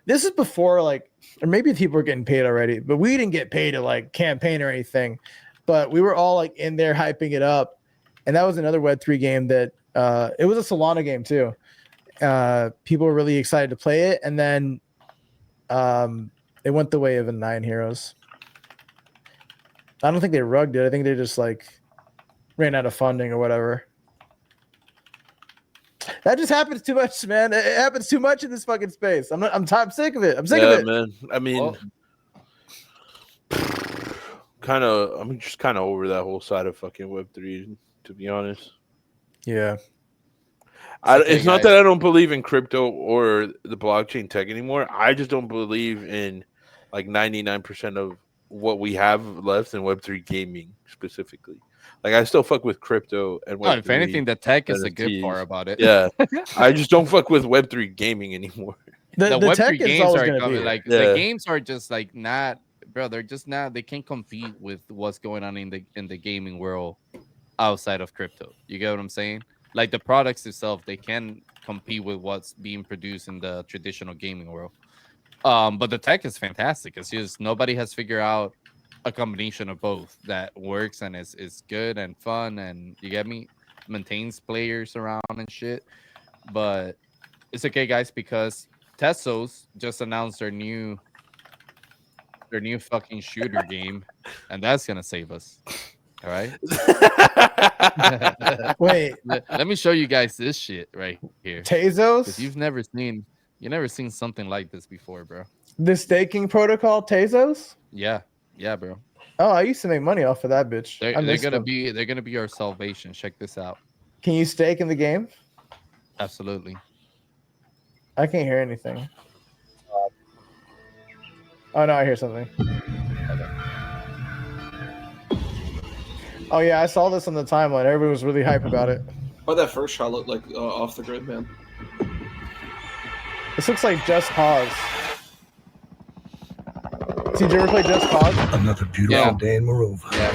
this is before like, or maybe people were getting paid already, but we didn't get paid to like campaign or anything, but we were all like in there hyping it up. And that was another Web3 game that it was a Solana game too. People were really excited to play it, and then it went the way of the 9 Heroes. I don't think they rugged it. I think they just like ran out of funding or whatever. That just happens too much, man. It happens too much in this fucking space. I'm sick of it. I'm sick of it, man. I mean, I'm just kind of over that whole side of fucking Web3, to be honest. Yeah. It's not that I don't believe in crypto or the blockchain tech anymore. I just don't believe in like 99% of what we have left in Web3 gaming specifically. Like I still fuck with crypto and Web3. If anything, the tech is the good part about it. Yeah. I just don't fuck with Web3 gaming anymore. The Web3 games are coming, like the games are just like not, bro. They're just not. They can't compete with what's going on in the gaming world outside of crypto. You get what I'm saying? Like the products itself, they can compete with what's being produced in the traditional gaming world. But the tech is fantastic. It's just nobody has figured out a combination of both that works and is good and fun, and you get me, maintains players around and shit. But it's okay, guys, because Tessos just announced their new fucking shooter game, and that's gonna save us. All right. Wait. Let me show you guys this shit right here. Tezos? You've never seen something like this before, bro. The staking protocol, Tezos? Yeah, bro. Oh, I used to make money off of that bitch. They're gonna be our salvation. Check this out. Can you stake in the game? Absolutely. I can't hear anything. Oh no, I hear something. Oh yeah, I saw this on the timeline. Everybody was really hype about it. Oh, that first shot looked like off the grid, man. This looks like Just Cause. Did you ever play Just Cause? Another beautiful day in Marova. Yeah.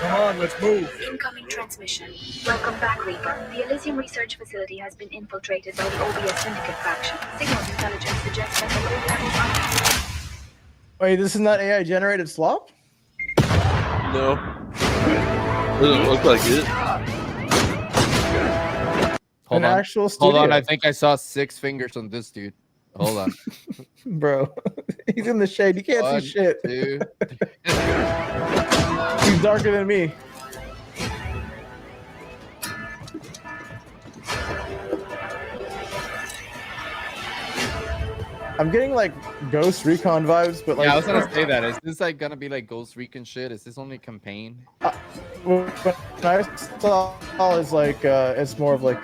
Come on, let's move. Incoming transmission. Welcome back, Reaper. The Elysium Research Facility has been infiltrated by the OBS Syndicate faction. Signal intelligence suggests that the program is Wait, this is not AI generated slop? No. Doesn't look like it. Hold on. Actual studio. Hold on. I think I saw 6 fingers on this dude. Hold on. Bro, he's in the shade. You can't see shit. 2. He's darker than me. I'm getting like Ghost Recon vibes, but like Yeah, I was gonna say that. Is this like gonna be like Ghost Recon shit? Is this only a campaign? what I saw is like it's more of like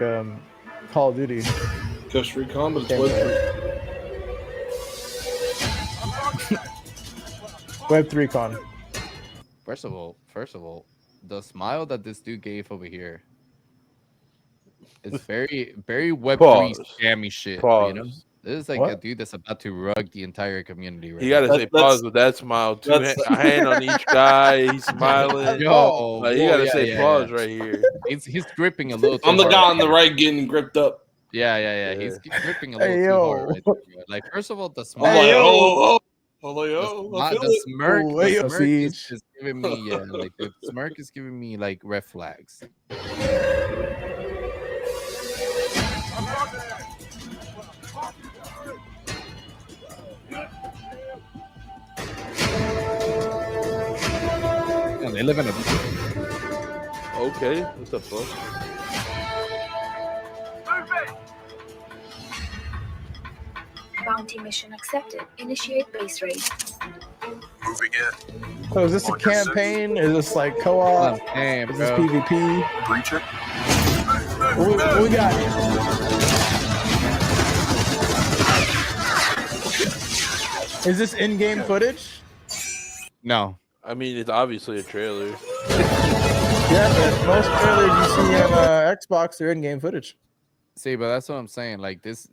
Call of Duty. Ghost Recon, but it's Web3 Con. First of all, the smile that this dude gave over here is very, very Web3 scammy shit. Pause. You know, this is like a dude that's about to rug the entire community. Right You gotta say pause with that smile. A hand on each guy. He's smiling. Yo, you gotta say pause right here. He's gripping a little. I'm the guy on the right getting gripped up. Yeah. He's gripping a little too hard. Right there. Like, first of all, the smile. The smirk is giving me like the smirk is giving me like red flags. Yeah, they live in a. Okay, what the fuck? bounty mission accepted. Initiate base raid. Moving in. So is this a campaign? Is this like co-op? Damn, Is this bro. PvP? Breacher. What we got here? Is this in-game footage? No. I mean, it's obviously a trailer. Yeah, but most trailers you see on Xbox are in-game footage. See, but that's what I'm saying. Like this,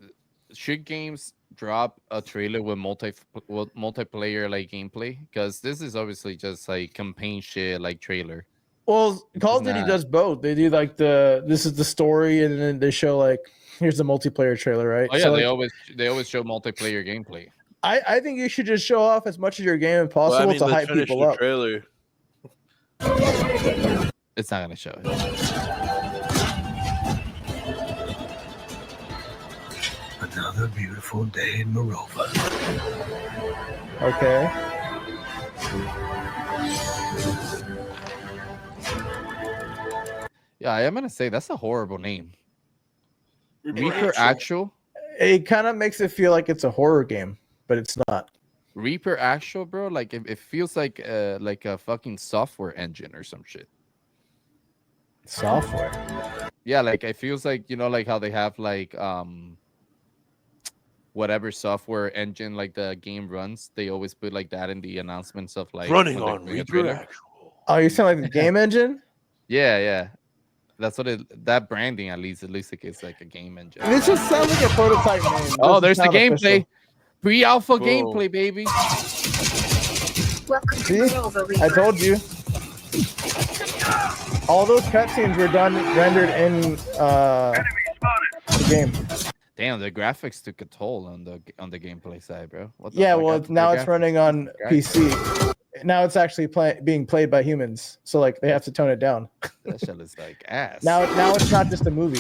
should games drop a trailer with multiplayer like gameplay? Because this is obviously just like campaign shit, like trailer. Well, Call of It's Duty not. does both. They do like this is the story, and then they show like here's the multiplayer trailer, right? Oh yeah, So, they like, always show multiplayer gameplay. I think you should just show off as much of your game as possible Well, I mean, to let's hype finish people the up. trailer. It's not gonna show it. Another beautiful day in Morova. Okay. Yeah, I am gonna say that's a horrible name. Reaper Actual. It kind of makes it feel like it's a horror game, but it's not. Reaper Actual, bro. Like it feels like a fucking software engine or some shit. Software. Yeah, like it feels like, you know, like how they have like whatever software engine like the game runs, they always put like that in the announcements of like Running when they're on doing a Reaper trailer. Actual. Oh, you're saying like the game engine? Yeah. That's what that branding at least like it's like a game engine. This just sounds like a prototype name. Oh, This there's is the not gameplay. official. Pre-alpha Boom. gameplay, baby. Welcome to See? Morova, Reaper. I told you. All those cutscenes were rendered in the game. Damn, the graphics took a toll on the gameplay side, bro. What the Yeah, fuck well, happened to now the it's graphics? running on Guys, PC. Now it's actually being played by humans, so like they have to tone it down. That shit is like ass. Now it's not just a movie.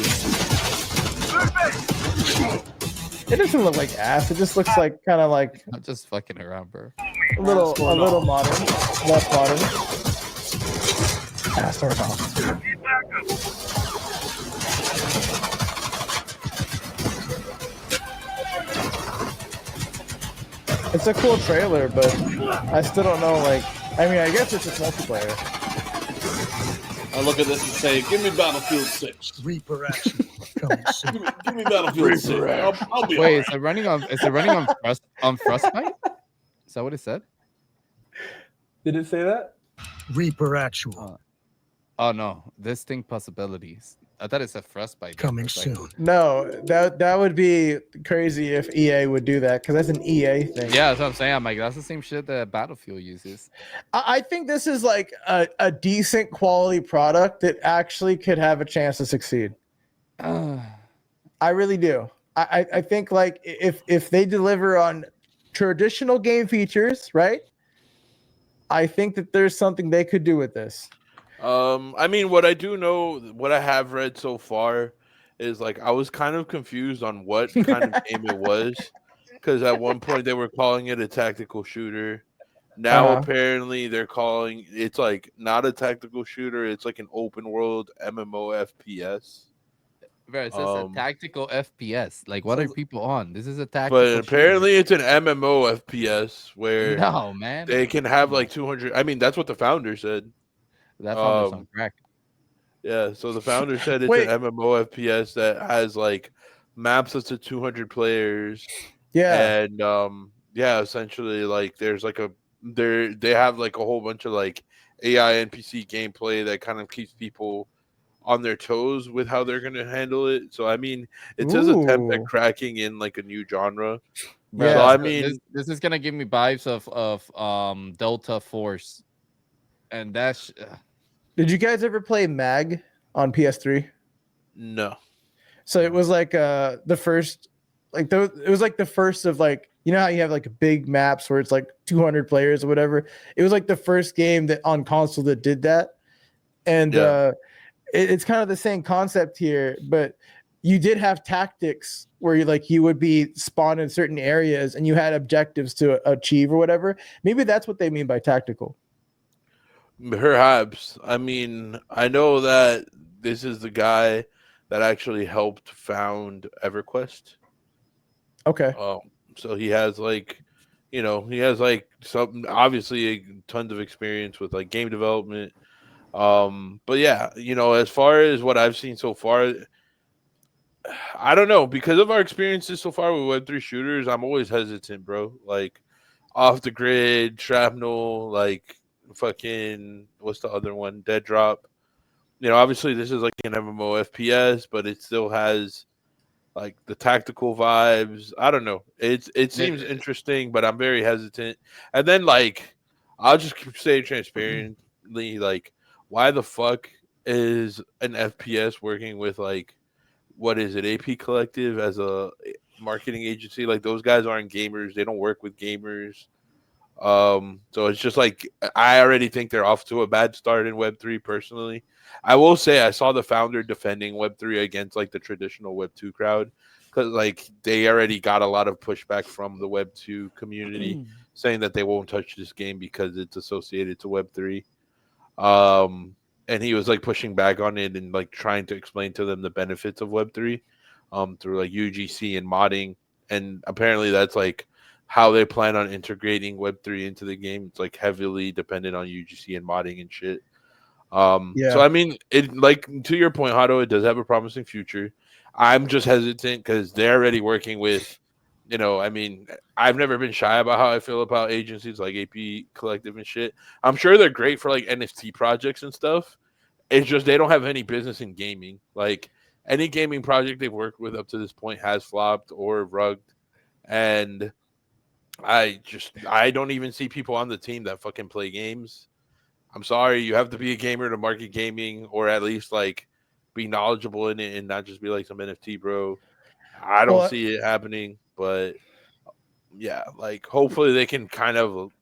It doesn't look like ass. It just looks like kind of like I'm just fucking around, bro. a little modern, less modern. Ass or not. It's a cool trailer, but I still don't know. Like, I mean, I guess it's just multiplayer. I look at this and say, "Give me Battlefield 6. Reaper action coming soon. Give me Battlefield 6. I'll be Wait, all is it running on Frostbite? Is that what it said? Did it say that? Reaper actual Oh no, distinct possibilities. I thought it said Frostbite. coming soon. No, that would be crazy if EA would do that because that's an EA thing. Yeah, that's what I'm saying. I'm like, that's the same shit that Battlefield uses. I think this is like a decent quality product that actually could have a chance to succeed. I really do. I think like if they deliver on traditional game features, right? I think that there's something they could do with this. I mean, what I do know, what I have read so far, is like I was kind of confused on what kind of game it was, because at one point they were calling it a tactical shooter. Now apparently they're calling it's like not a tactical shooter; it's like an open world MMO FPS. Bro, it says a tactical FPS. Like, what are people on? This is a tactical. But apparently it's an MMO FPS where no, man, they can have like 200. I mean, that's what the founder said. that founder's on crack. Yeah, so the founder said it's an MMO FPS that has like maps up to 200 players. Yeah. And essentially like there's like they have like a whole bunch of like AI NPC gameplay that kind of keeps people on their toes with how they're gonna handle it. So I mean, it's his attempt at cracking in like a new genre. Bro, so I mean, this is gonna give me vibes of Delta Force, and that's. Did you guys ever play Mag on PS3? No. So it was like the first, like it was like the first of like, you know how you have like big maps where it's like 200 players or whatever. It was like the first game that on console that did that, and it's kind of the same concept here, but you did have tactics where you would be spawned in certain areas and you had objectives to achieve or whatever. Maybe that's what they mean by tactical. Perhaps. I mean, I know that this is the guy that actually helped found EverQuest. Okay. So he has like you know, he has like some obviously tons of experience with like game development. But yeah, you know, as far as what I've seen so far, I don't know, because of our experiences so far with Web3 shooters, I'm always hesitant, bro. Like off the grid, shrapnel, like fucking what's the other one? Dead Drop. You know, obviously this is like an MMO FPS, but it still has like the tactical vibes. I don't know. It seems interesting, but I'm very hesitant. And then like I'll just say transparently, like, why the fuck is an FPS working with like what is it, AP Collective as a marketing agency? Like those guys aren't gamers. They don't work with gamers. So it's just like I already think they're off to a bad start in Web3 personally. I will say I saw the founder defending Web3 against like the traditional Web2 crowd because like they already got a lot of pushback from the Web2 community saying that they won't touch this game because it's associated to Web3. And he was like pushing back on it and like trying to explain to them the benefits of Web3 through like UGC and modding. And apparently that's like how they plan on integrating Web3 into the game. It's like heavily dependent on UGC and modding and shit. So I mean, it like to your point, Hato, it does have a promising future. I'm just hesitant because they're already working with, you know, I mean, I've never been shy about how I feel about agencies like AP Collective and shit. I'm sure they're great for like NFT projects and stuff. It's just they don't have any business in gaming. Like any gaming project they've worked with up to this point has flopped or rugged. And I don't even see people on the team that fucking play games. I'm sorry, you have to be a gamer to market gaming, or at least like be knowledgeable in it and not just be like some NFT bro. I don't see it happening, but yeah, like hopefully they can kind of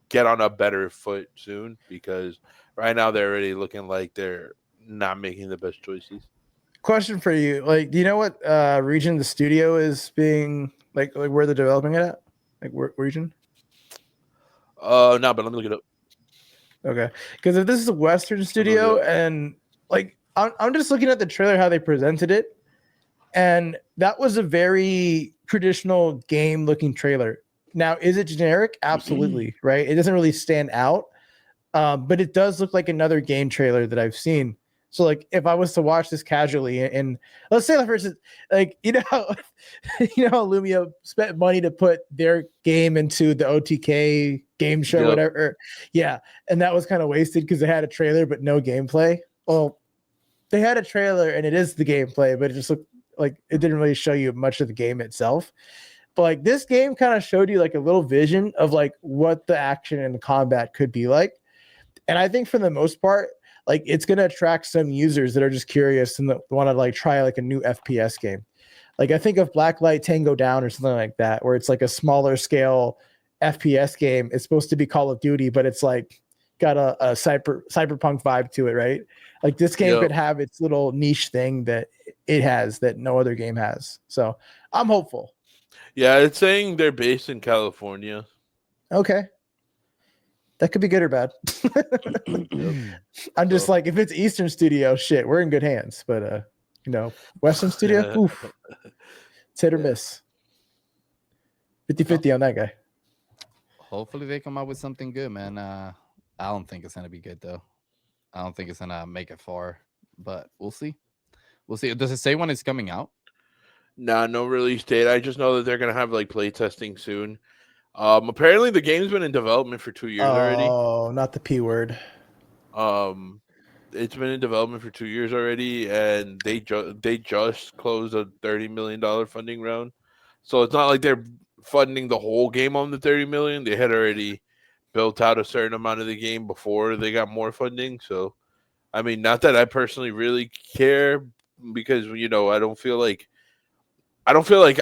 get on a better foot soon because right now they're already looking like they're not making the best choices. Question for you: like, do you know what region the studio is being like where they're developing it at? Like, where region? No, but let me look it up. Okay, because if this is a Western studio, and like I'm just looking at the trailer, how they presented it, and that was a very traditional game-looking trailer. Now, is it generic? Absolutely, right? It doesn't really stand out, but it does look like another game trailer that I've seen. So, like, if I was to watch this casually, and let's say, for instance, like you know how Lumia spent money to put their game into the OTK game show, whatever. Yeah, and that was kind of wasted because they had a trailer but no gameplay. Well, they had a trailer and it is the gameplay, but it just looked like it didn't really show you much of the game itself. But like this game kind of showed you like a little vision of like what the action and combat could be like. And I think for the most part, like it's going to attract some users that are just curious and want to like try like a new FPS game. Like I think of Blacklight Tango Down or something like that, where it's like a smaller scale FPS game. It's supposed to be Call of Duty, but it's like got a cyberpunk vibe to it, right? Like this game could have its little niche thing that it has that no other game has. So I'm hopeful. Yeah, it's saying they're based in California. Okay. That could be good or bad. I'm just like, if it's Eastern studio, shit, we're in good hands. But Western studio, oof. It's hit or miss. 50-50 on that guy. Hopefully they come out with something good, man. I don't think it's gonna be good though. I don't think it's gonna make it far, but we'll see. We'll see. Does it say when it's coming out? Nah, no release date. I just know that they're gonna have like play testing soon. Apparently the game's been in development for 2 years already. Oh, not the P word. It's been in development for 2 years already, and they just closed a $30 million funding round. So it's not like they're funding the whole game on the $30 million. They had already built out a certain amount of the game before they got more funding. So, I mean, not that I personally really care because I don't feel like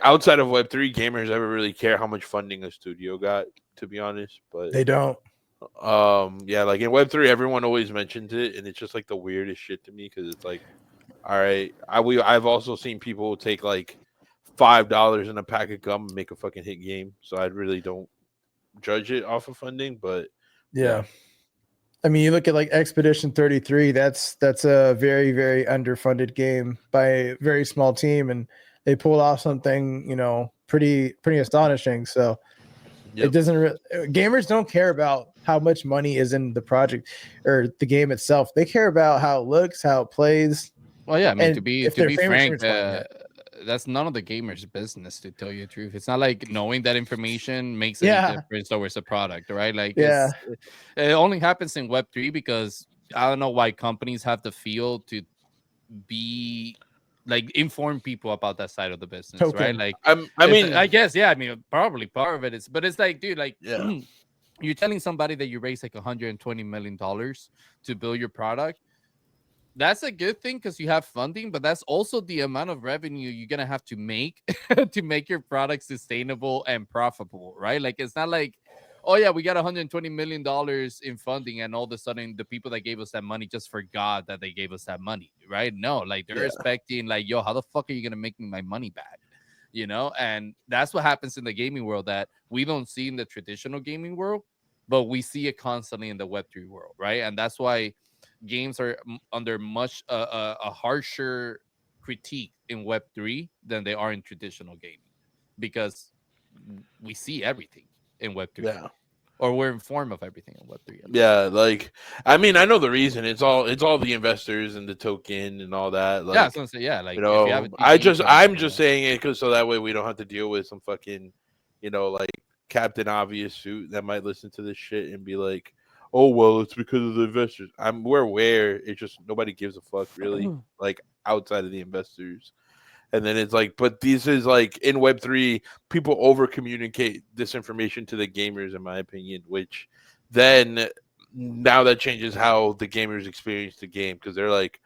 outside of Web3 gamers ever really care how much funding a studio got, to be honest. But they don't. Yeah, like in Web3, everyone always mentions it, and it's just like the weirdest shit to me because it's like, all right, I've also seen people take like $5 in a pack of gum and make a fucking hit game, so I really don't judge it off of funding. But yeah. I mean, you look at like Expedition 33. That's a very, very underfunded game by a very small team, and they pulled off something pretty astonishing. So It doesn't. Gamers don't care about how much money is in the project or the game itself. They care about how it looks, how it plays. Well, yeah, I mean, and to be if their favorite frank, streamer's playing it. that's none of the gamers' business, to tell you the truth. It's not like knowing that information makes Yeah. any difference towards the product, right? Like, Yeah. it only happens in Web3 because I don't know why companies have the feel to be like inform people about that side of the business, right? Token. Like, I mean, I guess, yeah. I mean, probably part of it is, but it's like, dude, like, yeah. you're telling somebody that you raised like $120 million to build your product. That's a good thing because you have funding, but that's also the amount of revenue you're gonna have to make to make your product sustainable and profitable, right? Like, it's not like, oh yeah, we got $120 million in funding, and all of a sudden the people that gave us that money just forgot that they gave us that money, right? No, like they're expecting, like, yo, how the fuck are you gonna make me my money back? You know, and that's what happens in the gaming world that we don't see in the traditional gaming world, but we see it constantly in the Web3 world, right? And that's why games are under much a harsher critique in Web3 than they are in traditional gaming, because we see everything in Web3. Yeah. Or we're informed of everything in Web3. Yeah, like, I mean, I know the reason. It's all the investors and the token and all that. Like, yeah, I was gonna say, yeah, like, you if you have know, a I'm just saying it because so that way we don't have to deal with some fucking, you know, like Captain Obvious suit that might listen to this shit and be like, oh well, it's because of the investors. We're aware. It's just nobody gives a fuck really, like outside of the investors. And then it's like, but this is like in Web3, people over communicate this information to the gamers, in my opinion, which then now that changes how the gamers experience the game because they're like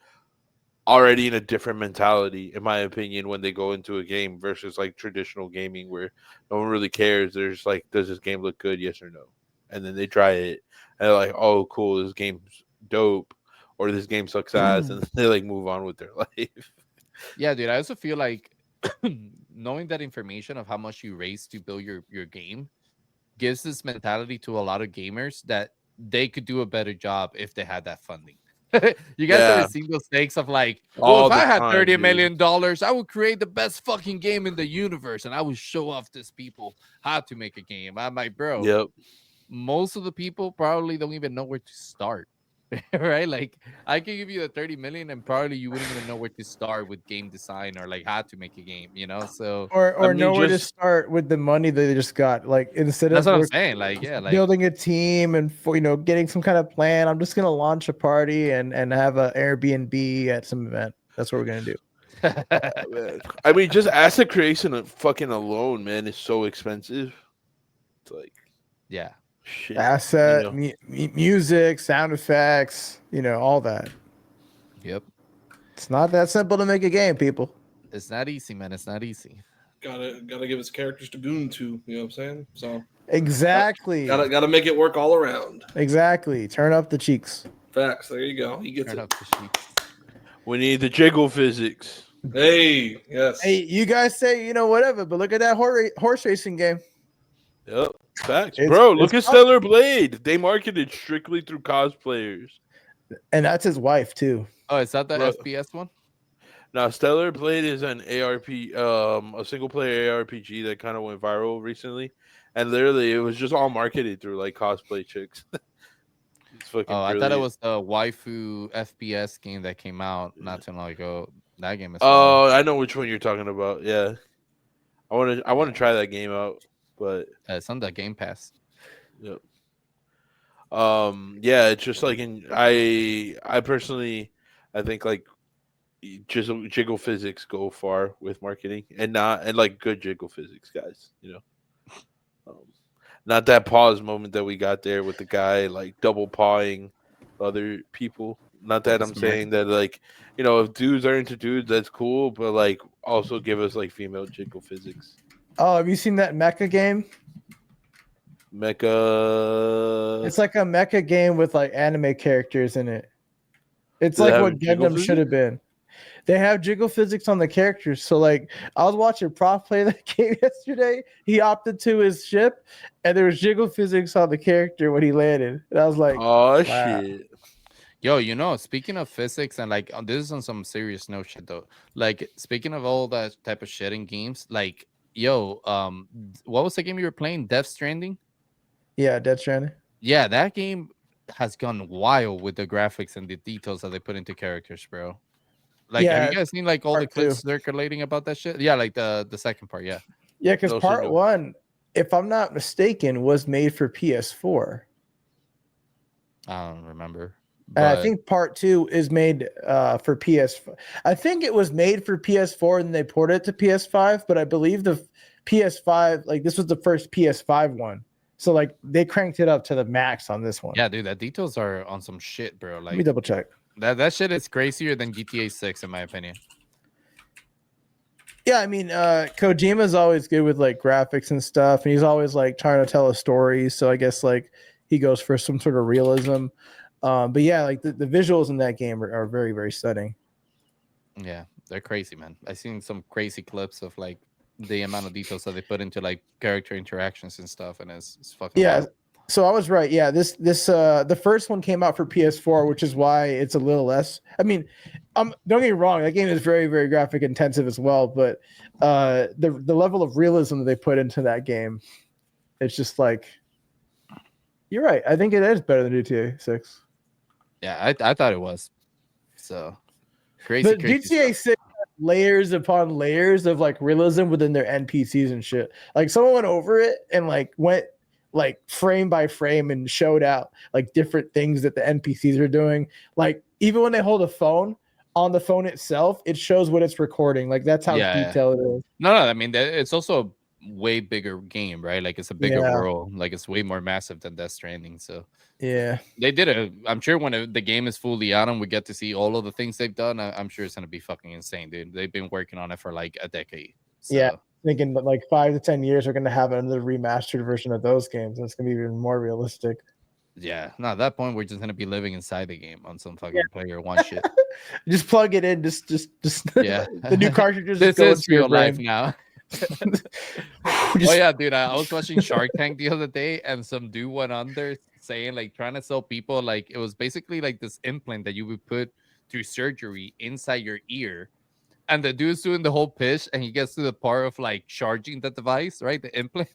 already in a different mentality, in my opinion, when they go into a game versus like traditional gaming where no one really cares. They're just like, does this game look good? Yes or no? And then they try it and they're like, oh, cool, this game's dope, or this game sucks ass, and they like move on with their life. Yeah, dude. I also feel like knowing that information of how much you raise to build your game gives this mentality to a lot of gamers that they could do a better job if they had that funding. You guys ever seen those takes of like, well, if I had $30 million, I would create the best fucking game in the universe and I would show off these people how to make a game. I'm like, bro, most of the people probably don't even know where to start. Right? Like, I can give you the 30 million and probably you wouldn't even know where to start with game design or like how to make a game, you know? So or know where to start with the money that they just got. Like, instead that's of what I'm saying. Like, yeah, like building a team and getting some kind of plan, I'm just gonna launch a party and have an Airbnb at some event. That's what we're gonna do. I mean, just asset creation fucking alone, man, is so expensive. It's like, yeah. Shit, asset, music, sound effects, all that. Yep. It's not that simple to make a game, people. It's not easy, man. It's not easy. Gotta give its characters to goon to, you know what I'm saying? So exactly. Gotta make it work all around. Exactly. Turn up the cheeks. Facts. There you go. He gets Turn it. up the cheeks. We need the jiggle physics. Hey, yes. Hey, you guys say whatever, but look at that horse racing game. Yep. Facts. Bro, look at Stellar Blade. They marketed strictly through cosplayers. And that's his wife, too. Oh, is that the FPS one? Now, Stellar Blade is an ARP, a single-player ARPG that kind of went viral recently. And literally, it was just all marketed through, like, cosplay chicks. It's fucking brilliant. I thought it was the waifu FPS game that came out not too long ago. That game is fun. I know which one you're talking about. Yeah. I want to try that game out. But it's on the Game Pass. Yep. Yeah, it's just like I personally, I think like just jiggle physics go far with marketing and like good jiggle physics, guys. Not that pause moment that we got there with the guy like double pawing other people. Not that I'm saying that like if dudes are into dudes, that's cool, but like also give us like female jiggle physics. Oh, have you seen that mecha game? Mecha. It's like a mecha game with like anime characters in it. It's like what Gundam should have been. They have jiggle physics on the characters. So like I was watching Prof play that game yesterday. He opted to his ship and there was jiggle physics on the character when he landed. And I was like, oh, wow. Shit. Yo, speaking of physics and like this is on some serious note shit though. Like speaking of all that type of shit in games, like Yo, what was the game you were playing? Death Stranding. Yeah, Death Stranding. Yeah, that game has gone wild with the graphics and the details that they put into characters, bro. Like, have you guys seen like all the part clips two. circulating about that shit? Yeah, like the second part. Yeah, Yeah, because No, part no. one, if I'm not mistaken, was made for PS4. I don't remember. And I But think part two is made for PS. I think it was made for PS4 and they ported it to PS5. But I believe the PS5, like this was the first PS5 one, so like they cranked it up to the max on this one. yeah, dude, that details are on some shit, bro. Let me Like double check. that shit is crazier than GTA 6 in my opinion. Yeah, I mean, Kojima's always good with like graphics and stuff, and he's always like trying to tell a story. So I guess like he goes for some sort of realism. But yeah, like the visuals in that game are very, very stunning. Yeah, they're crazy, man. I've seen some crazy clips of like the amount of details that they put into like character interactions and stuff, and it's fucking wild. So I was right. Yeah, this the first one came out for PS4, which is why it's a little less. I mean, don't get me wrong, that game is very, very graphic intensive as well, but the level of realism that they put into that game, it's just like you're right. I think it is better than GTA 6. Yeah, I thought it was. So crazy. But GTA 6 has layers upon layers of like realism within their NPCs and shit. Like someone went over it and like went like frame by frame and showed out like different things that the NPCs are doing. Like even when they hold a phone, on the phone itself, it shows what it's recording. Like that's how detailed it is. No, I mean it's also a way bigger game, right? Like it's a bigger world. Like it's way more massive than Death Stranding. So yeah, they did it. I'm sure when the game is fully out and we get to see all of the things they've done, I'm sure it's gonna be fucking insane, dude. They've been working on it for like a decade. So. Yeah, thinking that like 5 to 10 years are going to have another remastered version of those games. It's going to be even more realistic. Yeah, no, at that point we're just gonna be living inside the game on some fucking player one shit. Just plug it in. Just yeah. The new cartridges. This is real life now. Oh yeah, dude. I was watching Shark Tank the other day, and some dude went on there saying like trying to sell people like it was basically like this implant that you would put through surgery inside your ear. And the dude's doing the whole pitch, and he gets to the part of like charging the device, right? The implant.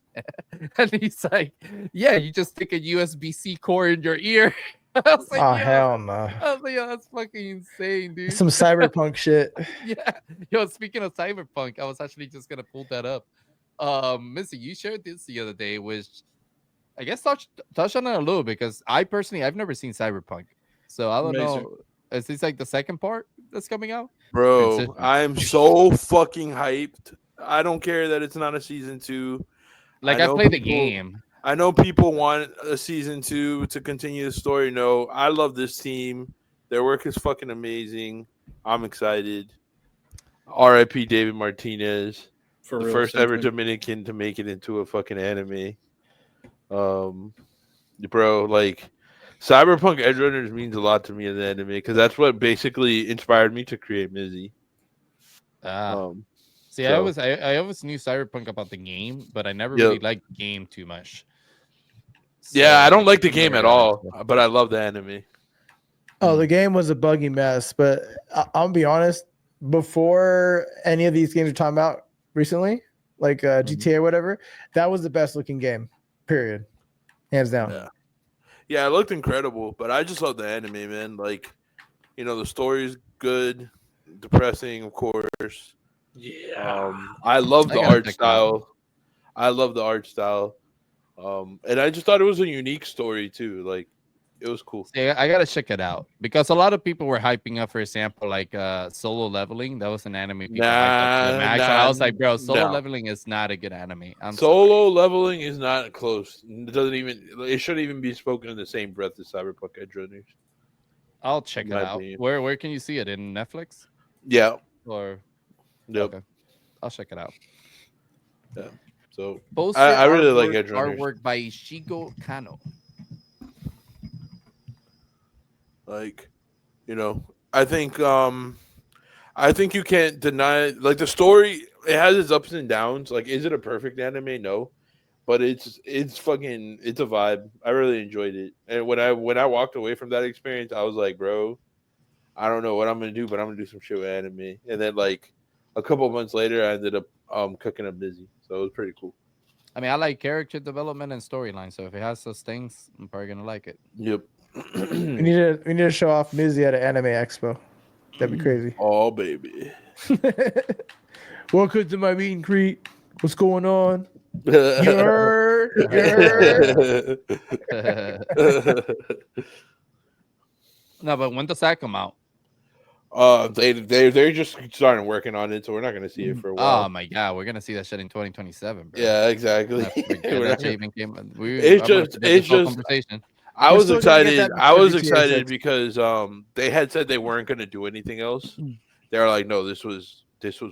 And he's like, yeah, you just stick a USB-C cord in your ear. I was like, oh, hell no. I was like, yo, that's fucking insane, dude. Some cyberpunk shit. Yeah. Yo, speaking of cyberpunk, I was actually just gonna pull that up. Missy, you shared this the other day, which I guess touch on it a little because I've never seen Cyberpunk. So I don't know. Is this like the second part that's coming out? Bro, I'm so fucking hyped. I don't care that it's not a season 2. Like I played the game. I know people want a season 2 to continue the story. No, I love this team. Their work is fucking amazing. I'm excited. R.I.P. David Martinez, the first ever Dominican to make it into a fucking anime. Bro, like Cyberpunk Edgerunners means a lot to me in the anime because that's what basically inspired me to create Mizzy. See, I always knew Cyberpunk about the game, but I never really liked the game too much. So, yeah, I don't like the game at all, but I love the anime. Oh, the game was a buggy mess, but I'll be honest. Before any of these games you're talking about recently, like GTA or whatever, that was the best looking game. Period, hands down. Yeah, it looked incredible, but I just love the anime, man. Like, you know, the story's good, depressing, of course. Yeah. I love the art style. And I just thought it was a unique story too. Like, it was cool. See, I gotta check it out because a lot of people were hyping up, for example, like Solo Leveling. That was an anime people hyped up to the max. And I was like, bro, Solo Leveling is not a good anime. Solo Leveling is not close. It shouldn't even be spoken in the same breath as Cyberpunk Edgerunners. I'll check it out. Where can you see it? In Netflix? Yeah. Or okay. I'll check it out. Yeah. So I really like Edgerunners. Artwork by Shigo Kano. Like, you know, I think you can't deny like the story. It has its ups and downs. Like, is it a perfect anime? No, but it's a vibe. I really enjoyed it. And when I walked away from that experience, I was like, bro, I don't know what I'm gonna do, but I'm gonna do some shit with anime. And then like a couple months later, I ended up cooking up Dizzy, so it was pretty cool. I mean, I like character development and storyline, so if it has those things, I'm probably gonna like it. Yep. We need to show off Mizzy at an anime expo. That'd be crazy. Oh baby. Welcome to my meet and greet. What's going on? You heard? You heard? No, but when does that come out? They're just starting working on it, so we're not gonna see it for a while. Oh my god, we're gonna see that shit in 2027, bro. Yeah, exactly. Conversation. I was excited. I was excited because they had said they weren't gonna do anything else. They were like, no, this was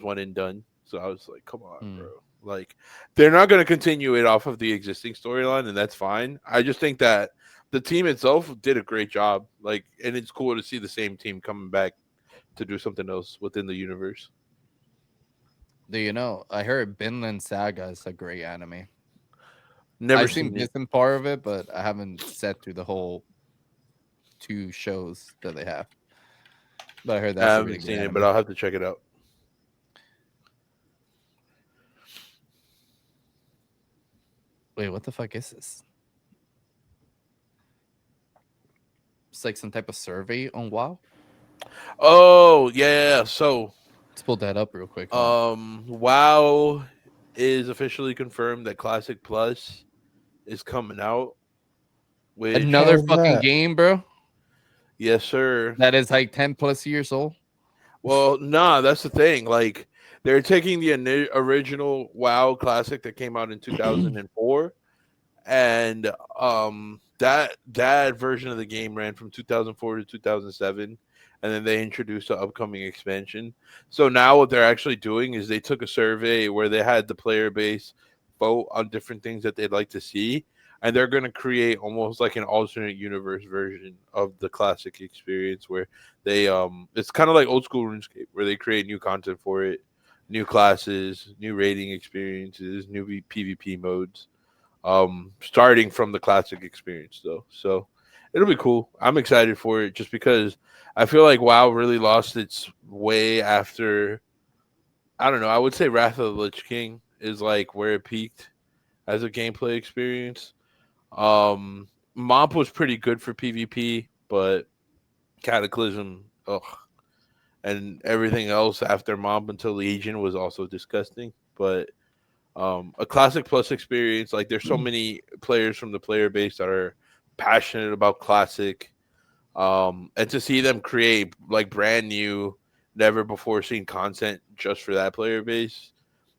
one and done. So I was like, come on, bro. Like, they're not gonna continue it off of the existing storyline, and that's fine. I just think that the team itself did a great job. Like, and it's cool to see the same team coming back to do something else within the universe. Do you know? I heard Vinland Saga is a great anime. Never I've seen bits and part of it, but I haven't sat through the whole 2 shows that they have. But I heard that. I haven't seen it, but I'll have to check it out. Wait, what the fuck is this? It's like some type of survey on WoW. Oh yeah, so let's pull that up real quick. WoW is officially confirmed that Classic Plus is coming out. Another fucking game, bro. Yes, sir. That is like 10 plus years old. Well, nah, that's the thing. Like, they're taking the original WoW Classic that came out in 2004, and that version of the game ran from 2004 to 2007. And then they introduced the upcoming expansion. So now what they're actually doing is they took a survey where they had the player base vote on different things that they'd like to see. And they're going to create almost like an alternate universe version of the classic experience where they, it's kind of like old school RuneScape where they create new content for it, new classes, new raiding experiences, new PvP modes, starting from the classic experience though. So it'll be cool. I'm excited for it just because I feel like WoW really lost its way after, I don't know, I would say Wrath of the Lich King is like where it peaked as a gameplay experience. Mop was pretty good for PvP, but Cataclysm, and everything else after Mop until Legion was also disgusting. But a Classic Plus experience, like there's so many players from the player base that are passionate about Classic. And to see them create like brand new, never before seen content just for that player base,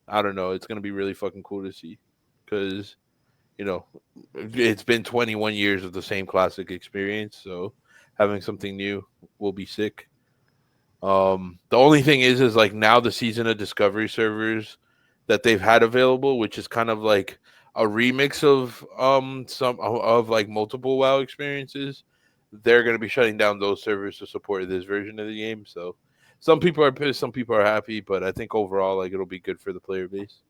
I don't know. It's gonna be really fucking cool to see because, you know, it's been 21 years of the same Classic experience, so having something new will be sick. The only thing is like now the Season of Discovery servers that they've had available, which is kind of like a remix of some of like multiple WoW experiences. They're going to be shutting down those servers to support this version of the game. So some people are pissed, some people are happy, but I think overall, like, it'll be good for the player base.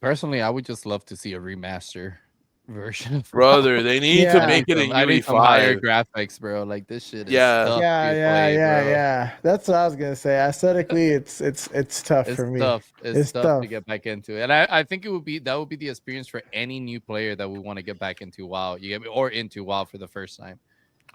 Personally, I would just love to see a remaster version of Brother, they need to make it in UE5. Some higher graphics, bro. Like this shit is tough. Yeah. That's what I was gonna say. Aesthetically, it's tough for me. It's tough to get back into it. And I think that would be the experience for any new player that would want to get back into WoW. Or into WoW for the first time.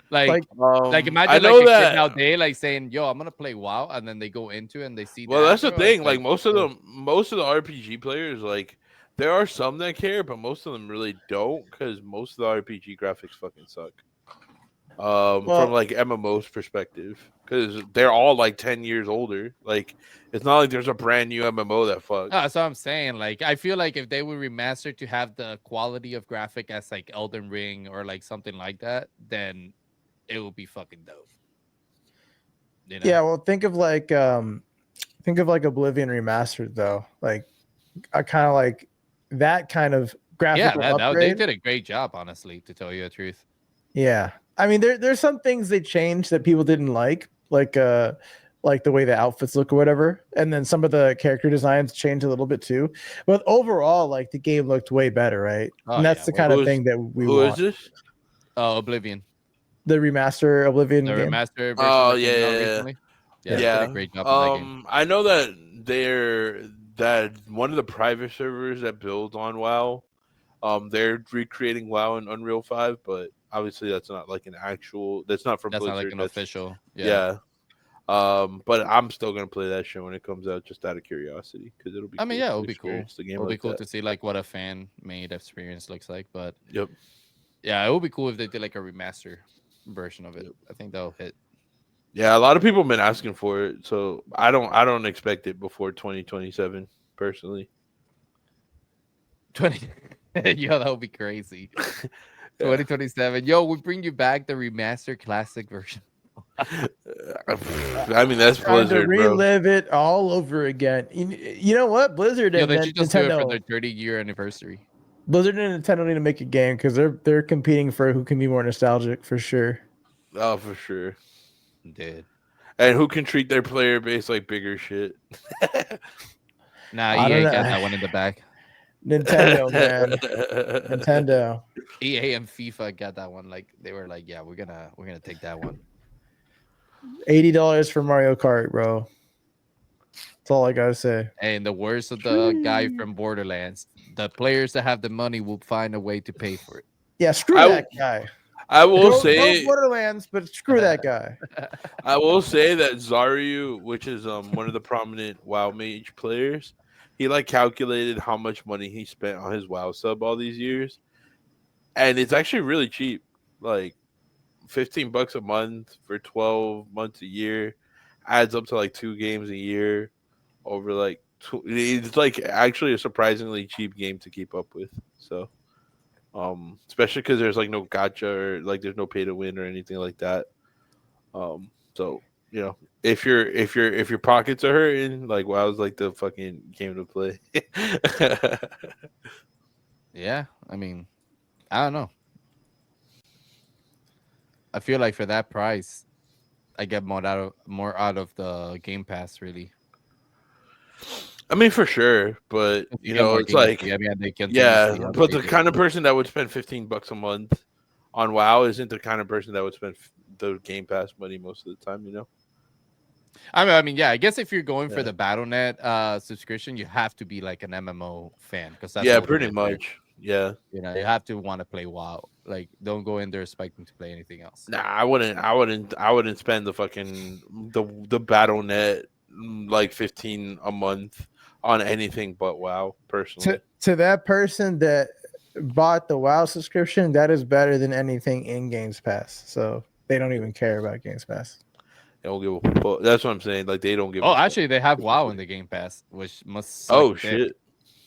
Like imagine like a kid nowadays like saying, "Yo, I'm gonna play WoW," and then they go into it and they see. Well, that's the thing. Like most of the RPG players, like there are some that care, but most of them really don't because most of the RPG graphics fucking suck. From like MMO's perspective, because they're all like 10 years older. Like it's not like there's a brand new MMO that fucks. No, that's what I'm saying. Like I feel like if they would remaster to have the quality of graphic as like Elden Ring or like something like that, then it would be fucking dope. You know? Yeah, well, think of like Oblivion remastered though. Like I kind of like that kind of graphical upgrade. They did a great job, honestly, to tell you the truth. Yeah, I mean there's some things they changed that people didn't like the way the outfits look or whatever, and then some of the character designs changed a little bit too. But overall, like the game looked way better, right? And that's the kind of thing that we want. Who is this? Oh, Oblivion. The remaster Oblivion game. Remaster version. Oh yeah. Yeah, they did a great job in that game. I know that one of the private servers that build on WoW, they're recreating WoW in Unreal 5, but obviously that's not like an actual. That's not from That's Blizzard. not like an official. Yeah. But I'm still gonna play that shit when it comes out, just out of curiosity, because it'll be. I mean, cool yeah, to it'll be cool. experience the game It'll like be cool that. to see like what a fan-made experience looks like. But Yep. yeah, it would be cool if they did like a remaster version of it. I think that'll hit. Yeah, a lot of people have been asking for it, so I don't expect it before 2027 personally. 20. Yo, that would be crazy. 2027. Yo, we bring you back the remaster classic version. I mean, that's Trying to Blizzard, bro. relive it all over again. You know what? Blizzard Yo, and they should just do it for Nintendo. their 30-year anniversary. Blizzard and Nintendo need to make a game because they're competing for who can be more nostalgic for sure. Oh, for sure. Dude. And who can treat their player base like bigger shit? Nah, I EA don't got know. that one in the back. Nintendo, man. Nintendo. EA and FIFA got that one. Like they were like, yeah, we're gonna take that one. $80 for Mario Kart, bro. That's all I gotta say. Hey, in the words of the guy from Borderlands, the players that have the money will find a way to pay for it. Yeah, screw that guy. I will No say Borderlands, but screw that guy. I will say that Zaryu, which is one of the prominent WoW Mage players, he like calculated how much money he spent on his WoW sub all these years, and it's actually really cheap. Like $15 a month for 12 months a year adds up to like 2 games a year over like it's like actually a surprisingly cheap game to keep up with. So especially because there's like no gacha or like there's no pay to win or anything like that. So you know, if your pockets are hurting, like WoW's like the fucking game to play. Yeah, I mean, I don't know. I feel like for that price, I get more out of the Game Pass, really. I mean, for sure, but you know, it's like, but the kind of person that would spend $15 a month on WoW isn't the kind of person that would spend the Game Pass money most of the time. You know. I mean, yeah. I guess if you're going for the BattleNet subscription, you have to be like an MMO fan because that's pretty much. Yeah, you know, you have to want to play WoW. Like, don't go in there expecting to play anything else. Nah, I wouldn't spend the fucking the BattleNet like 15 a month on anything but WoW. Personally, to that person that bought the WoW subscription, that is better than anything in Games Pass. So they don't even care about Games Pass. They don't give a fuck. That's what I'm saying. Like they don't give. Oh, actually, they have WoW in the Game Pass, which must. Oh shit!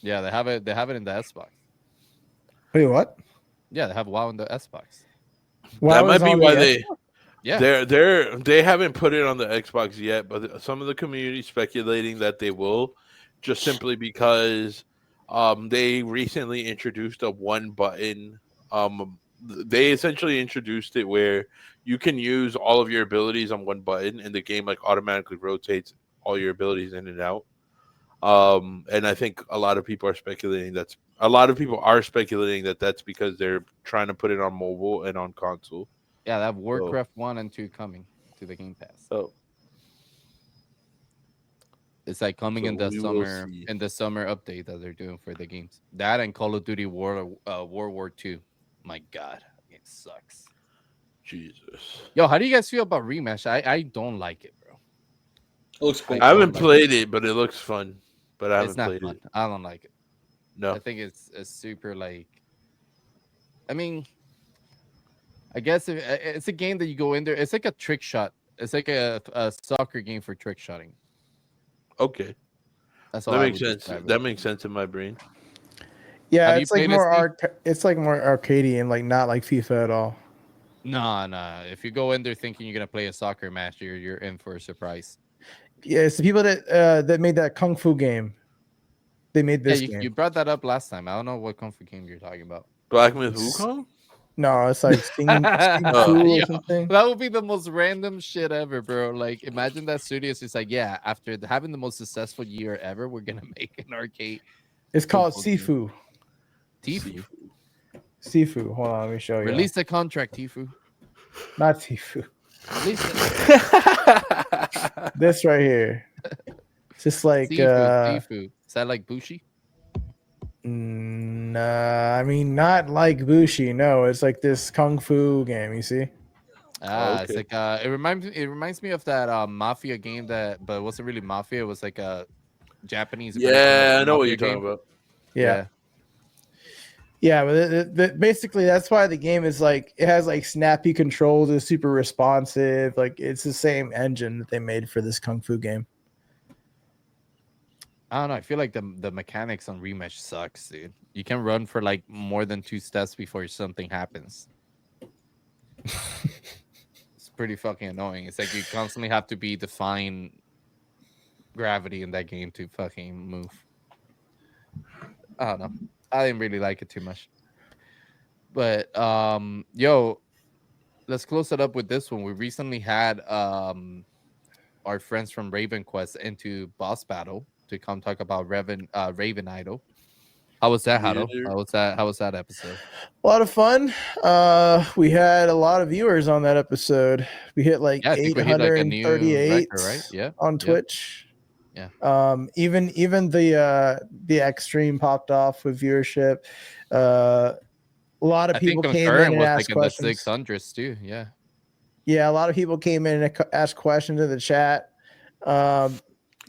Yeah, they have it. They have it in the Xbox. Wait, what? Yeah, they have WoW in the Xbox. That might be why they. Yeah, they haven't put it on the Xbox yet, but some of the community speculating that they will, just simply because they recently introduced a one button. They essentially introduced it where you can use all of your abilities on one button, and the game like automatically rotates all your abilities in and out. And I think a lot of people are speculating that that's because they're trying to put it on mobile and on console. Yeah, they have Warcraft 1 and 2 coming to the Game Pass. Oh. It's like coming in the summer update that they're doing for the games. That and Call of Duty World War II. My God, it sucks. Jesus. Yo, how do you guys feel about Rematch? I don't like it, bro. It looks cool. I haven't played it, but it looks fun. But I haven't played it. I don't like it. No. I think it's super like. I mean, I guess it's a game that you go in there. It's like a trick shot. It's like a soccer game for trick shotting. Okay. That's all. That makes sense. That makes sense in my brain. Yeah, it's like more it's like more arcadey, like not like FIFA at all. Nah. If you go in there thinking you're gonna play a soccer match, you're in for a surprise. Yeah, it's the people that made that Kung Fu game. They made this game. You brought that up last time. I don't know what Kung Fu game you're talking about. Black Myth Wukong? No, it's like Sting or something. That would be the most random shit ever, bro. Like, imagine that studio's just like, yeah, after having the most successful year ever, we're gonna make an arcade. It's called Sifu. Tifu. Hold on, let me show you. Release the contract, Tifu. Not Tifu. Release This right here. Just like seafood. Is that like Bushi? I mean, not like Bushi. No, it's like this kung fu game. You see? It's like it reminds me of that mafia game but it wasn't really mafia. It was like a Japanese version of Yeah, the I know what mafia you're talking game. about. Yeah, but basically that's why the game is like it has like snappy controls, is super responsive. Like it's the same engine that they made for this kung fu game. I don't know. I feel like the mechanics on Rematch sucks, dude. You can run for like more than 2 steps before something happens. It's pretty fucking annoying. It's like you constantly have to be defying gravity in that game to fucking move. I don't know. I didn't really like it too much. But yo, let's close it up with this one. We recently had our friends from Raven Quest into boss battle to come talk about Raven Idol. How was that, Hado? How was that episode? A lot of fun. We had a lot of viewers on that episode. We hit like I think we hit like a new 838 record, right? Yeah. on Twitch. Yeah. Even the X stream popped off with viewership. A lot of people came in and asked questions. In the 600s too. Yeah. Yeah, a lot of people came in and asked questions in the chat.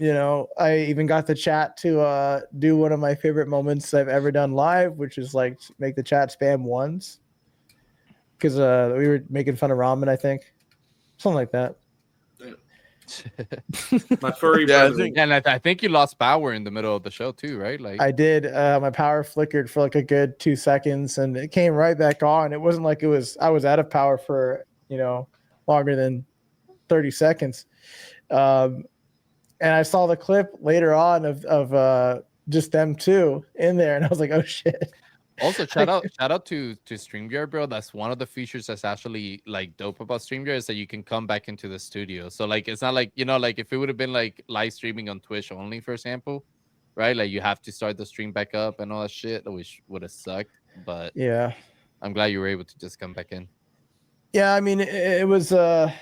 You know, I even got the chat to do one of my favorite moments I've ever done live, which is like make the chat spam ones. Because we were making fun of ramen, I think. Something like that. My furry brother. And I think you lost power in the middle of the show too, right? Like I did. My power flickered for like a good 2 seconds and it came right back on. It wasn't like I was out of power for, longer than 30 seconds. And I saw the clip later on of just them two in there, and I was like, "Oh shit!" Also, shout out to StreamYard, bro. That's one of the features that's actually like dope about StreamYard is that you can come back into the studio. So like, it's not like like if it would have been like live streaming on Twitch only, for example, right? Like you have to start the stream back up and all that shit, which would have sucked. But yeah, I'm glad you were able to just come back in. Yeah, I mean, it was a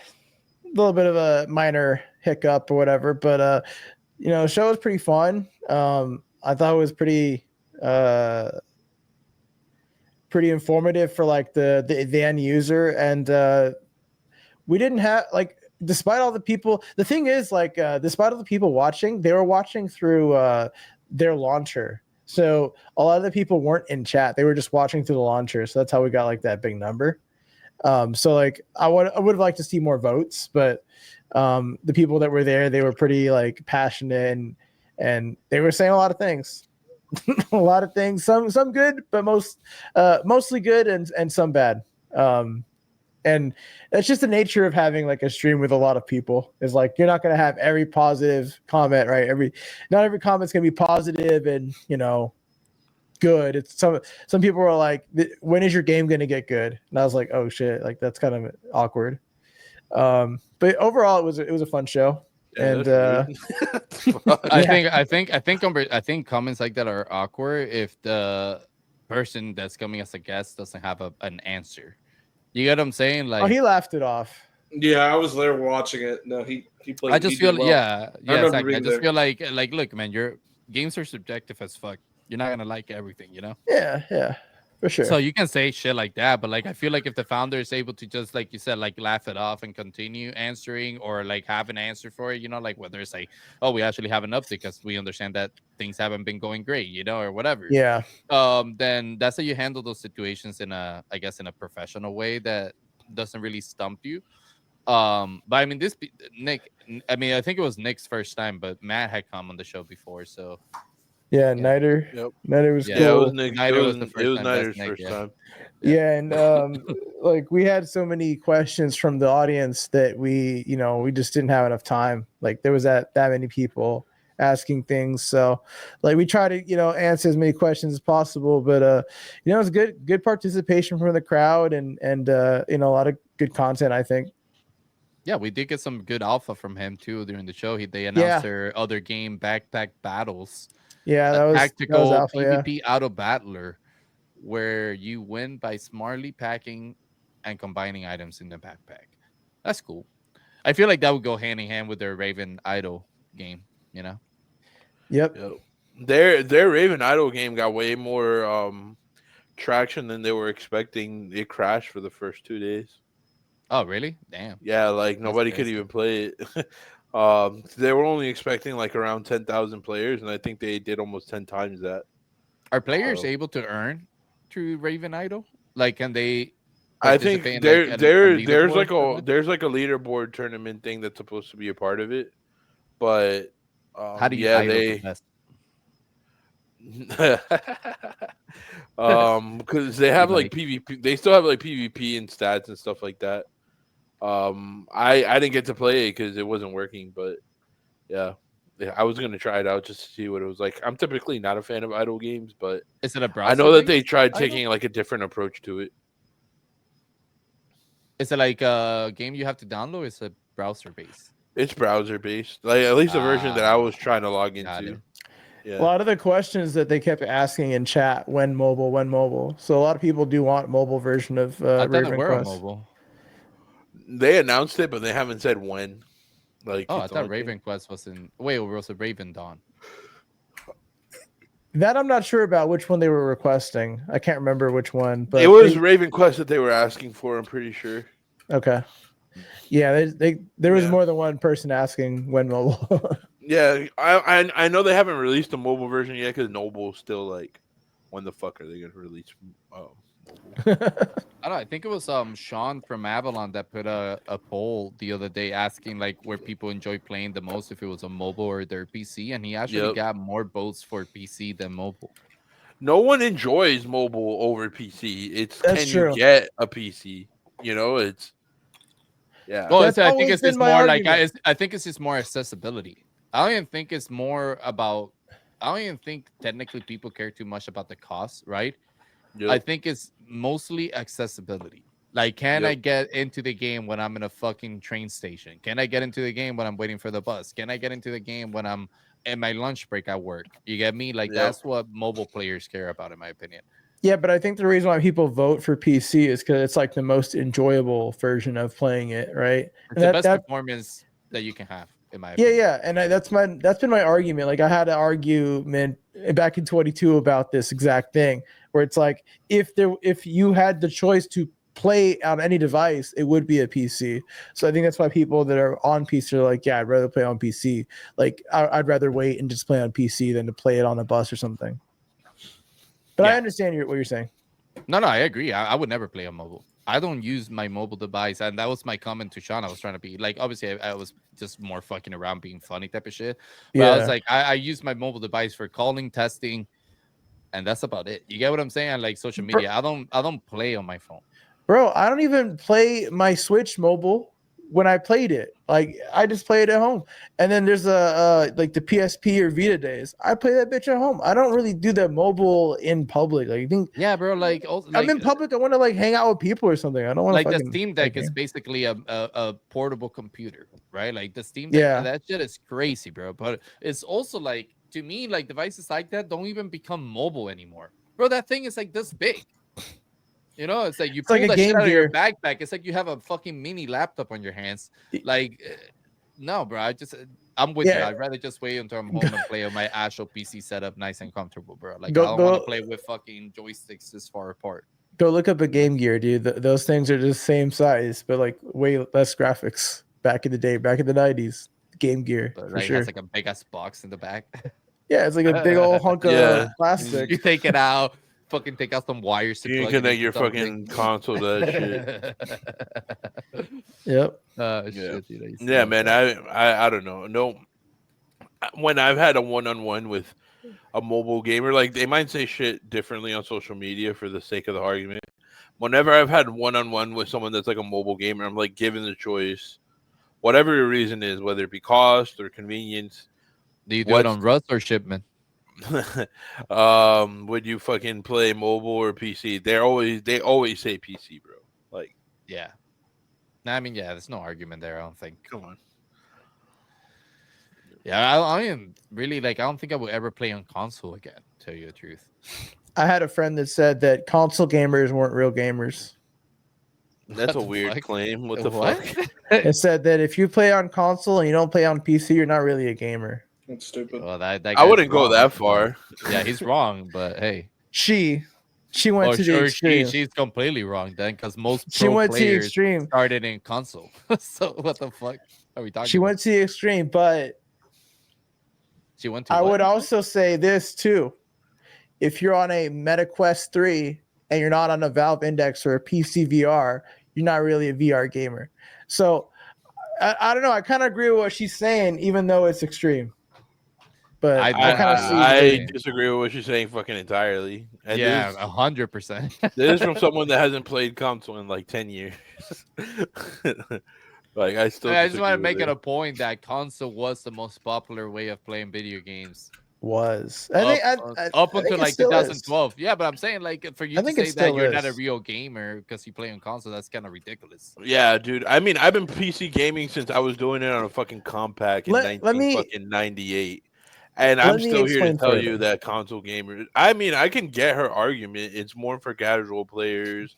little bit of a minor hiccup or whatever, but the show was pretty fun. I thought it was pretty informative for like the end user, and we didn't have like, despite all the people, the thing is like despite all the people watching, they were watching through their launcher, so a lot of the people weren't in chat, they were just watching through the launcher, so that's how we got like that big number. So like I would have liked to see more votes, but the people that were there, they were pretty like passionate and they were saying a lot of things. A lot of things, some good, but mostly good and some bad. And that's just the nature of having like a stream with a lot of people, is like you're not going to have every positive comment, right? Not every comment's going to be positive and good. It's some people are like, when is your game going to get good? And I was like, oh shit, like that's kind of awkward. But overall it was a fun show. Yeah, and I think comments like that are awkward if the person that's coming as a guest doesn't have an answer. You get what I'm saying? Like, he laughed it off. Yeah, I was there watching it. No, he played. I just feel well. Exactly. I just feel like look, man, your games are subjective as fuck. You're not gonna like everything, Yeah, for sure. So you can say shit like that, but like I feel like if the founder is able to just, like you said, like laugh it off and continue answering, or like have an answer for it, like whether it's like, oh, we actually have an update because we understand that things haven't been going great, or whatever. Yeah. Then that's how you handle those situations in a professional way that doesn't really stump you. But I mean, Nick, I mean, I think it was Nick's first time, but Matt had come on the show before, so. Yeah, Niter. Yep. Niter was cool. Yeah, it was Nick. Niter was Niter's first time. Yeah, and like we had so many questions from the audience that we just didn't have enough time. Like there was that many people asking things, so like we try to answer as many questions as possible. But it was good participation from the crowd, and a lot of good content, I think. Yeah, we did get some good alpha from him too during the show. They announced their other game, Backpack Battles. Yeah, that was tactical alpha, PvP auto battler, where you win by smartly packing and combining items in the backpack. That's cool. I feel like that would go hand in hand with their Raven Idol game. You know. Yep. Their Raven Idol game got way more traction than they were expecting. It crashed for the first 2 days. Oh, really? Damn. Yeah, like nobody could even play it. They were only expecting like around 10,000 players, and I think they did almost 10 times that. Are players able to earn through Raven Idol? Like, can they? I think participate in, there's leaderboard like tournament? there's like a leaderboard tournament thing that's supposed to be a part of it, but How do you yeah, idol the they best? because they have like PvP, they still have like PvP and stats and stuff like that. I didn't get to play it because it wasn't working, but yeah, I was gonna try it out just to see what it was like. I'm typically not a fan of idle games, but Is it a browser? I know that they based tried idol? taking like a different approach to it. Is it like a game you have to download? Or is it browser based? It's browser based, like at least the version that I was trying to log Got into. it. Yeah. A lot of the questions that they kept asking in chat, when mobile. So a lot of people do want mobile version of I thought Raven they were on Quest. mobile. They announced it, but they haven't said when. Like, Oh, I it's thought only- Raven Quest was in. Wait, it was a Raven Dawn. That I'm not sure about which one they were requesting. I can't remember which one, but it was Raven Quest that they were asking for. I'm pretty sure. okay. Yeah, there was Yeah. more than one person asking when mobile. Yeah, I know they haven't released the mobile version yet because Noble's still like, when the fuck are they gonna release mobile? I don't know. I think it was Sean from Avalon that put a poll the other day asking like where people enjoy playing the most, if it was on mobile or their PC, and he actually Yep. got more votes for PC than mobile. No one enjoys mobile over PC. It's That's can true. you get a PC? You know, it's yeah. Well, That's I think always it's been just my more like argument. I think it's just more accessibility. I don't even think it's more about. I don't even think technically people care too much about the cost, right? Yep. I think it's mostly accessibility. Like, can I Yep. get into the game when I'm in a fucking train station? Can I get into the game when I'm waiting for the bus? Can I get into the game when I'm in my lunch break at work? You get me? Like, Yep. that's what mobile players care about, in my opinion. Yeah, but I think the reason why people vote for PC is because it's like the most enjoyable version of playing it, right? It's the best performance that you can have, in my opinion. Yeah, and that's been my argument. Like I had an argument back in 22 about this exact thing, where it's like if you had the choice to play on any device, it would be a PC. So I think that's why people that are on PC are like, yeah, I'd rather play on PC. Like I'd rather wait and just play on PC than to play it on a bus or something. But Yeah. I understand what you're saying. No, I agree. I would never play on mobile. I don't use my mobile device, and that was my comment to Sean. I was trying to be like, obviously, I was just more fucking around, being funny type of shit. But I was like, I use my mobile device for calling, testing, and that's about it. You get what I'm saying? Like social media, I don't play on my phone. Bro, I don't even play my Switch mobile when I played it. Like I just play it at home. And then there's like the PSP or Vita days. I play that bitch at home. I don't really do that mobile in public. Like you think Yeah, bro. Like, I'm in public. I want to like hang out with people or something. I don't want like to the Steam Deck is basically a portable computer, right? Like the Steam Deck, Yeah. that shit is crazy, bro. But it's also like, to me, like devices like that don't even become mobile anymore, bro. That thing is like this big. You know, it's like you pull like a that shit Game out of your Gear. backpack. It's like you have a fucking mini laptop on your hands. Like, no, bro. I'm with you. Yeah. I'd rather just wait until I'm home and play on my actual PC setup, nice and comfortable, bro. Like, Go- I don't want to go- play with fucking joysticks this far apart. Go look up a Game Gear, dude. Those things are just same size, but like way less graphics. Back in the day, back in the 90s, Game Gear But for like, it sure. has like a big ass box in the back. Yeah, it's like a big old hunk of Yeah. plastic. You take it out, fucking take out some wires to You can plug it connect into your something. fucking console to that shit. Yep. Shit, dude, I used to Yeah, love man. that. I don't know. No, when I've had a one-on-one with a mobile gamer, like they might say shit differently on social media for the sake of the argument. Whenever I've had one-on-one with someone that's like a mobile gamer, I'm like given the choice, whatever your reason is, whether it be cost or convenience. Do you do it on Rust or Shipment? Would you fucking play mobile or PC? They always say PC, bro. Like, Yeah. No, I mean, yeah, there's no argument there. I don't think. come on. Yeah, I am really like. I don't think I will ever play on console again. To tell you the truth. I had a friend that said that console gamers weren't real gamers. That's a the weird fuck? claim. What the What? fuck? It said that if you play on console and you don't play on PC, you're not really a gamer. That's stupid. Well, that I guy's wouldn't go wrong, that but- far. Yeah, he's wrong, but hey. She went to the Sure, extreme. she's completely wrong then, because most She pro went to the players extreme. started in console. So what the fuck are we talking She about? went to the extreme, but She went to I what? would also say this too. If you're on a MetaQuest 3 and you're not on a Valve Index or a PC VR, you're not really a VR gamer. So I don't know. I kind of agree with what she's saying, even though it's extreme. But I kind of see. I disagree with what she's saying fucking entirely. And Yeah, 100%. this is from someone that hasn't played console in like 10 years. Like I still. I just want to disagree make with it a point that console was the most popular way of playing video games. Was Up until like 2012. Yeah, but I'm saying like for you I to think say it that still you're not a is. real gamer because you play on console, that's kind of ridiculous. Yeah, dude. I mean, I've been PC gaming since I was doing it on a fucking compact in fucking 98. And I'm still here to tell you that console gamers. I mean, I can get her argument. It's more for casual players.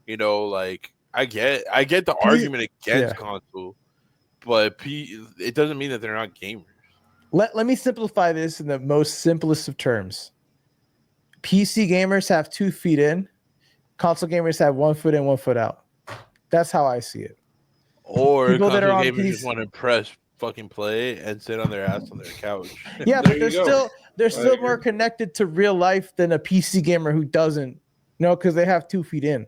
You know, like I get the argument against console, but it doesn't mean that they're not gamers. Let me simplify this in the most simplest of terms. PC gamers have 2 feet in. Console gamers have 1 foot in, 1 foot out. That's how I see it. Or people that are on gamers PC just want to press fucking play and sit on their ass on their couch. Yeah, but they're still more connected to real life than a PC gamer who doesn't. Because they have 2 feet in.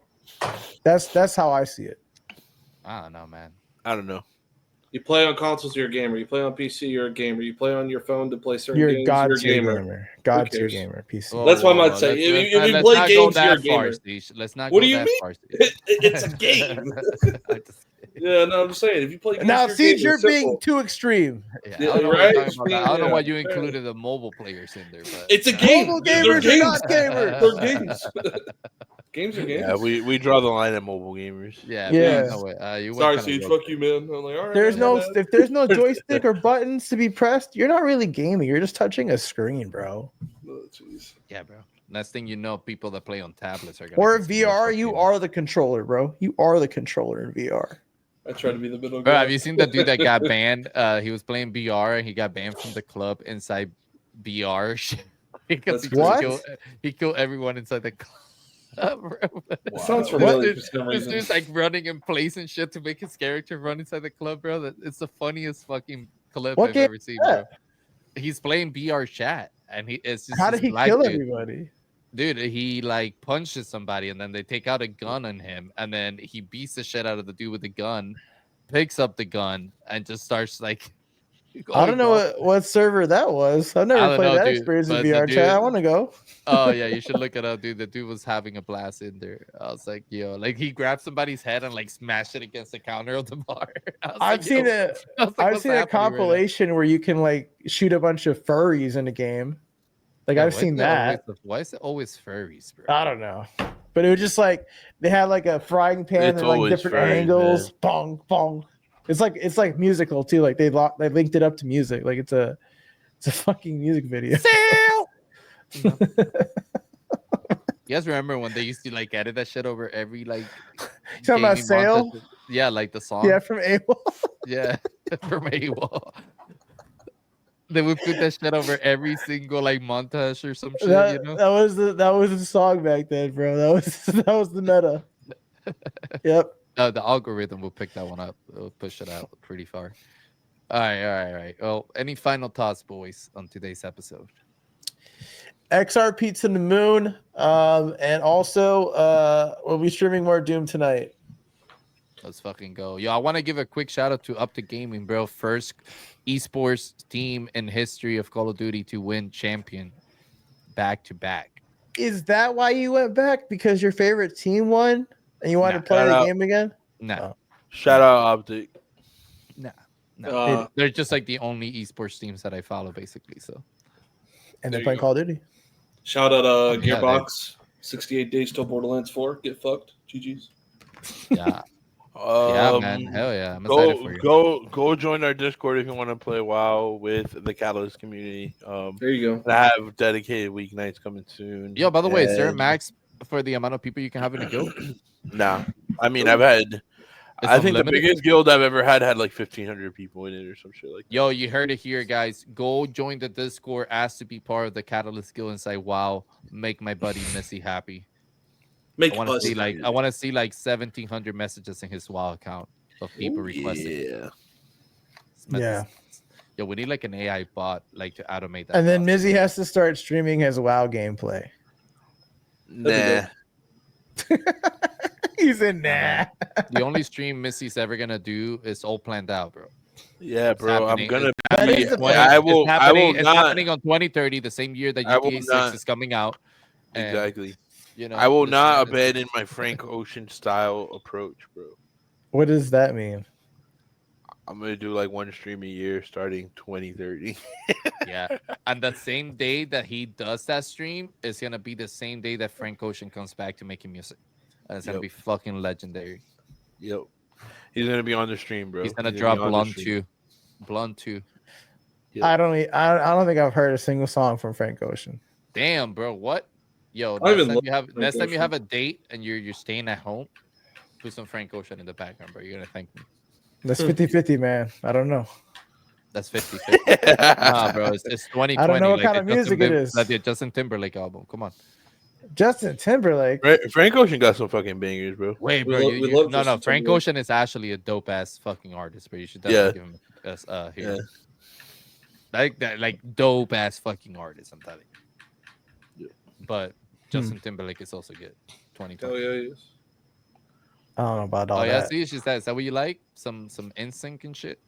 That's how I see it. I don't know, man. I don't know. You play on consoles, you're a gamer. You play on PC, you're a gamer. You play on your phone to play certain You're games, God you're a tier gamer. God tier gamer. PC. Whoa, That's what I might whoa, say. let's- If you let's play not games, go you're a that gamer. far, Steve. Let's not What go do you that mean? far, Steve. It's a game. Yeah, no, I'm just saying. If you play games, Now, you're a Siege, gamer. you're It's simple. being too extreme. Yeah, Yeah, I don't know right? what you're talking about. I don't know why you Yeah. included the mobile players in there, but It's a game. Mobile They're gamers are games. not gamers. They're games. Games are games. Yeah, we draw the line at mobile gamers. Yeah. Yeah. No way. You went Sorry, kinda Siege. rogue. Fuck you, man. I'm like, all right. There's my no bad. if there's no joystick or buttons to be pressed, you're not really gaming. You're just touching a screen, bro. Oh, jeez. Yeah, bro. Next thing you know, people that play on tablets are gonna. Or consider VR, themselves you gamers. are the controller, bro. You are the controller in VR. I try to be the middle Bro, guy. have you seen the dude that got banned? He was playing VR and he got banned from the club inside VR because That's what? he killed everyone inside the club. Bro. Sounds What familiar is- for some This reason. dude's like running in place and shit to make his character run inside the club, bro. It's the funniest fucking clip What I've game ever seen, is bro. that? He's playing VR chat and it's just How this did he black kill dude. everybody? Dude, he like punches somebody and then they take out a gun on him and then he beats the shit out of the dude with the gun, picks up the gun and just starts like. I don't know going what server that was. I've never don't played know, that dude, experience in but the VR chat. I dude- want to go. Oh yeah, you should look it up, dude. The dude was having a blast in there. I was like, yo, like he grabbed somebody's head and like smashed it against the counter of the bar. I've seen it. I've seen a compilation where you can like shoot a bunch of furries in a game. Like I've seen that. Why is it always furries, bro? I don't know, but it was just like they had like a frying pan It's and like always different furries, angles. man. Bong bong. It's like musical too. Like they linked it up to music. Like it's a fucking music video. You guys remember when they used to like edit that shit over every like You talking about gaming Sail? montage? Yeah, like the song. Yeah, from AWOL. Yeah, from AWOL. They would put that shit over every single like montage or some shit, That, you know? that was the song back then, bro. That was the meta. Yep. The algorithm will pick that one up. It'll push it out pretty far. All right. Well, any final thoughts, boys, on today's episode? XR Pizza in the Moon. And also we'll be streaming more Doom tonight. Let's fucking go. Yo, I want to give a quick shout out to Up to Gaming, bro. First esports team in history of Call of Duty to win champion back to back. Is that why you went back? Because your favorite team won and you wanted Nah. to play Shout the out. game again? No, Oh. Shout out Optic. no. They're just like the only esports teams that I follow, basically. So And There they're you playing go. Call of Duty. Shout out Yeah, Gearbox. 68 days till Borderlands 4. Get fucked. GG's. yeah, yeah, man. Hell yeah. I'm excited for you. Go join our Discord if you want to play WoW with the Catalyst community. There you go. I have dedicated weeknights coming soon. Yo, by the way, is there a And- max for the amount of people you can have in a guild? Nah, I mean, I've had. It's I think the unlimited. biggest guild I've ever had like 1,500 people in it or some shit like that. Yo, you heard it here, guys. Go join the Discord. Ask to be part of the Catalyst Guild and say, "Wow, make my buddy Missy happy." Make I want to us see like happy. I want to see like 1,700 messages in his WoW account of people requesting. Yeah. Yeah. Yo, we need like an AI bot like to automate that. And then process. Mizzy has to start streaming his WoW gameplay. Nah. He's in nah. The only stream Missy's ever gonna do is all planned out, bro. Yeah, bro. I'm happening. gonna. That be- is the I will. It's I happening, will it's not. happening on 2030, the same year that I will GTA 6 not- is coming out. And, Exactly. You know, I will this not man is- abandon my Frank Ocean style approach, bro. What does that mean? I'm gonna do like one stream a year starting 2030. Yeah, and the same day that he does that stream is gonna be the same day that Frank Ocean comes back to making music, and it's gonna Yep. be fucking legendary. Yep. He's gonna be on the stream, bro. He's gonna be drop on the Blonde stream. 2, Blonde 2. Yep. I don't think I've heard a single song from Frank Ocean. Damn, bro, what? Yo, I next even time love you have Frank next time you Ocean. have a date and you're staying at home, put some Frank Ocean in the background, bro. You're gonna thank me. That's 50-50, man. I don't know. That's 50-50. Nah, bro, it's 2020. I don't know what like kind the of music Justin it Bieber- is. Like the Justin Timberlake album. Come on. Justin Timberlake. Frank Ocean got some fucking bangers, bro. Wait, We bro. lo- you- we you- love no, Justin Frank Timberlake. Ocean is actually a dope ass fucking artist, bro. You should Yeah. definitely give him a here. Like dope ass fucking artist, I'm telling you. Yeah. But Justin Timberlake is also good. 2020. Oh yeah, he is. I don't know about all Oh yeah, that. see, is that what you like? Some NSYNC and shit.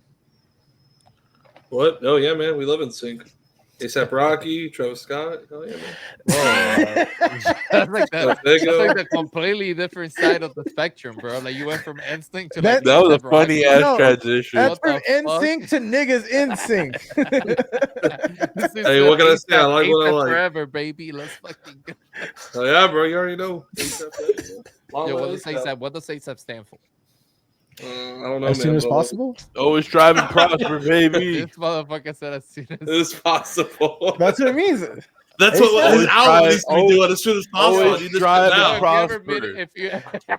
What? Oh yeah, man. We live in sync. ASAP Rocky, Travis Scott. Oh yeah, man. That's like that. There That's you go. like the completely different side of the spectrum, bro. Like you went from NSYNC to That- like That was a A$AP Rocky. funny ass No, transition. That's What from the fuck? NSYNC to niggas in sync. This is Hey, what can I say? I A$AP like what I like. Forever, baby. Let's fucking go. Oh yeah, bro. You already know. ASAP, Long Yo, live what does ASAP. ASAP? What does ASAP stand for? I don't know, As man. soon as but I like possible. Always driving prosper, baby. This motherfucker said as soon as. it. It's possible. That's what it means. That's what ASAP. his album needs to be Always- doing as soon as possible. always I need this drive shit and now. pro-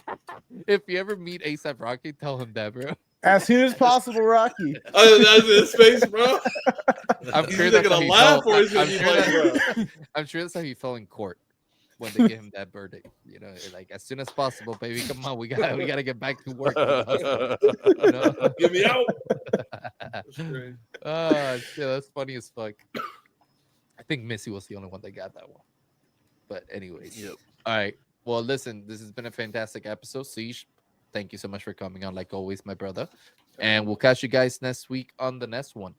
If you ever meet A$AP Rocky, tell him that, bro. As soon as possible, Rocky. That's his face, bro. I'm He's sure either that's how gonna he laugh felt. or he's gonna I'm be sure like, that- I'm sure that's how he felt in court when they gave him that verdict. You know, like as soon as possible, baby. Come on, we gotta get back to work. You know? Get me out. That's great. Oh shit, that's funny as fuck. I think Missy was the only one that got that one. But anyways, Yep. all right. Well, listen, this has been a fantastic episode. Siege, thank you so much for coming on, like always, my brother. And we'll catch you guys next week on the next one.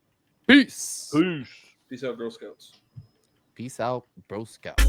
Peace. Peace. Peace out, Girl Scouts. Peace out, bro scout.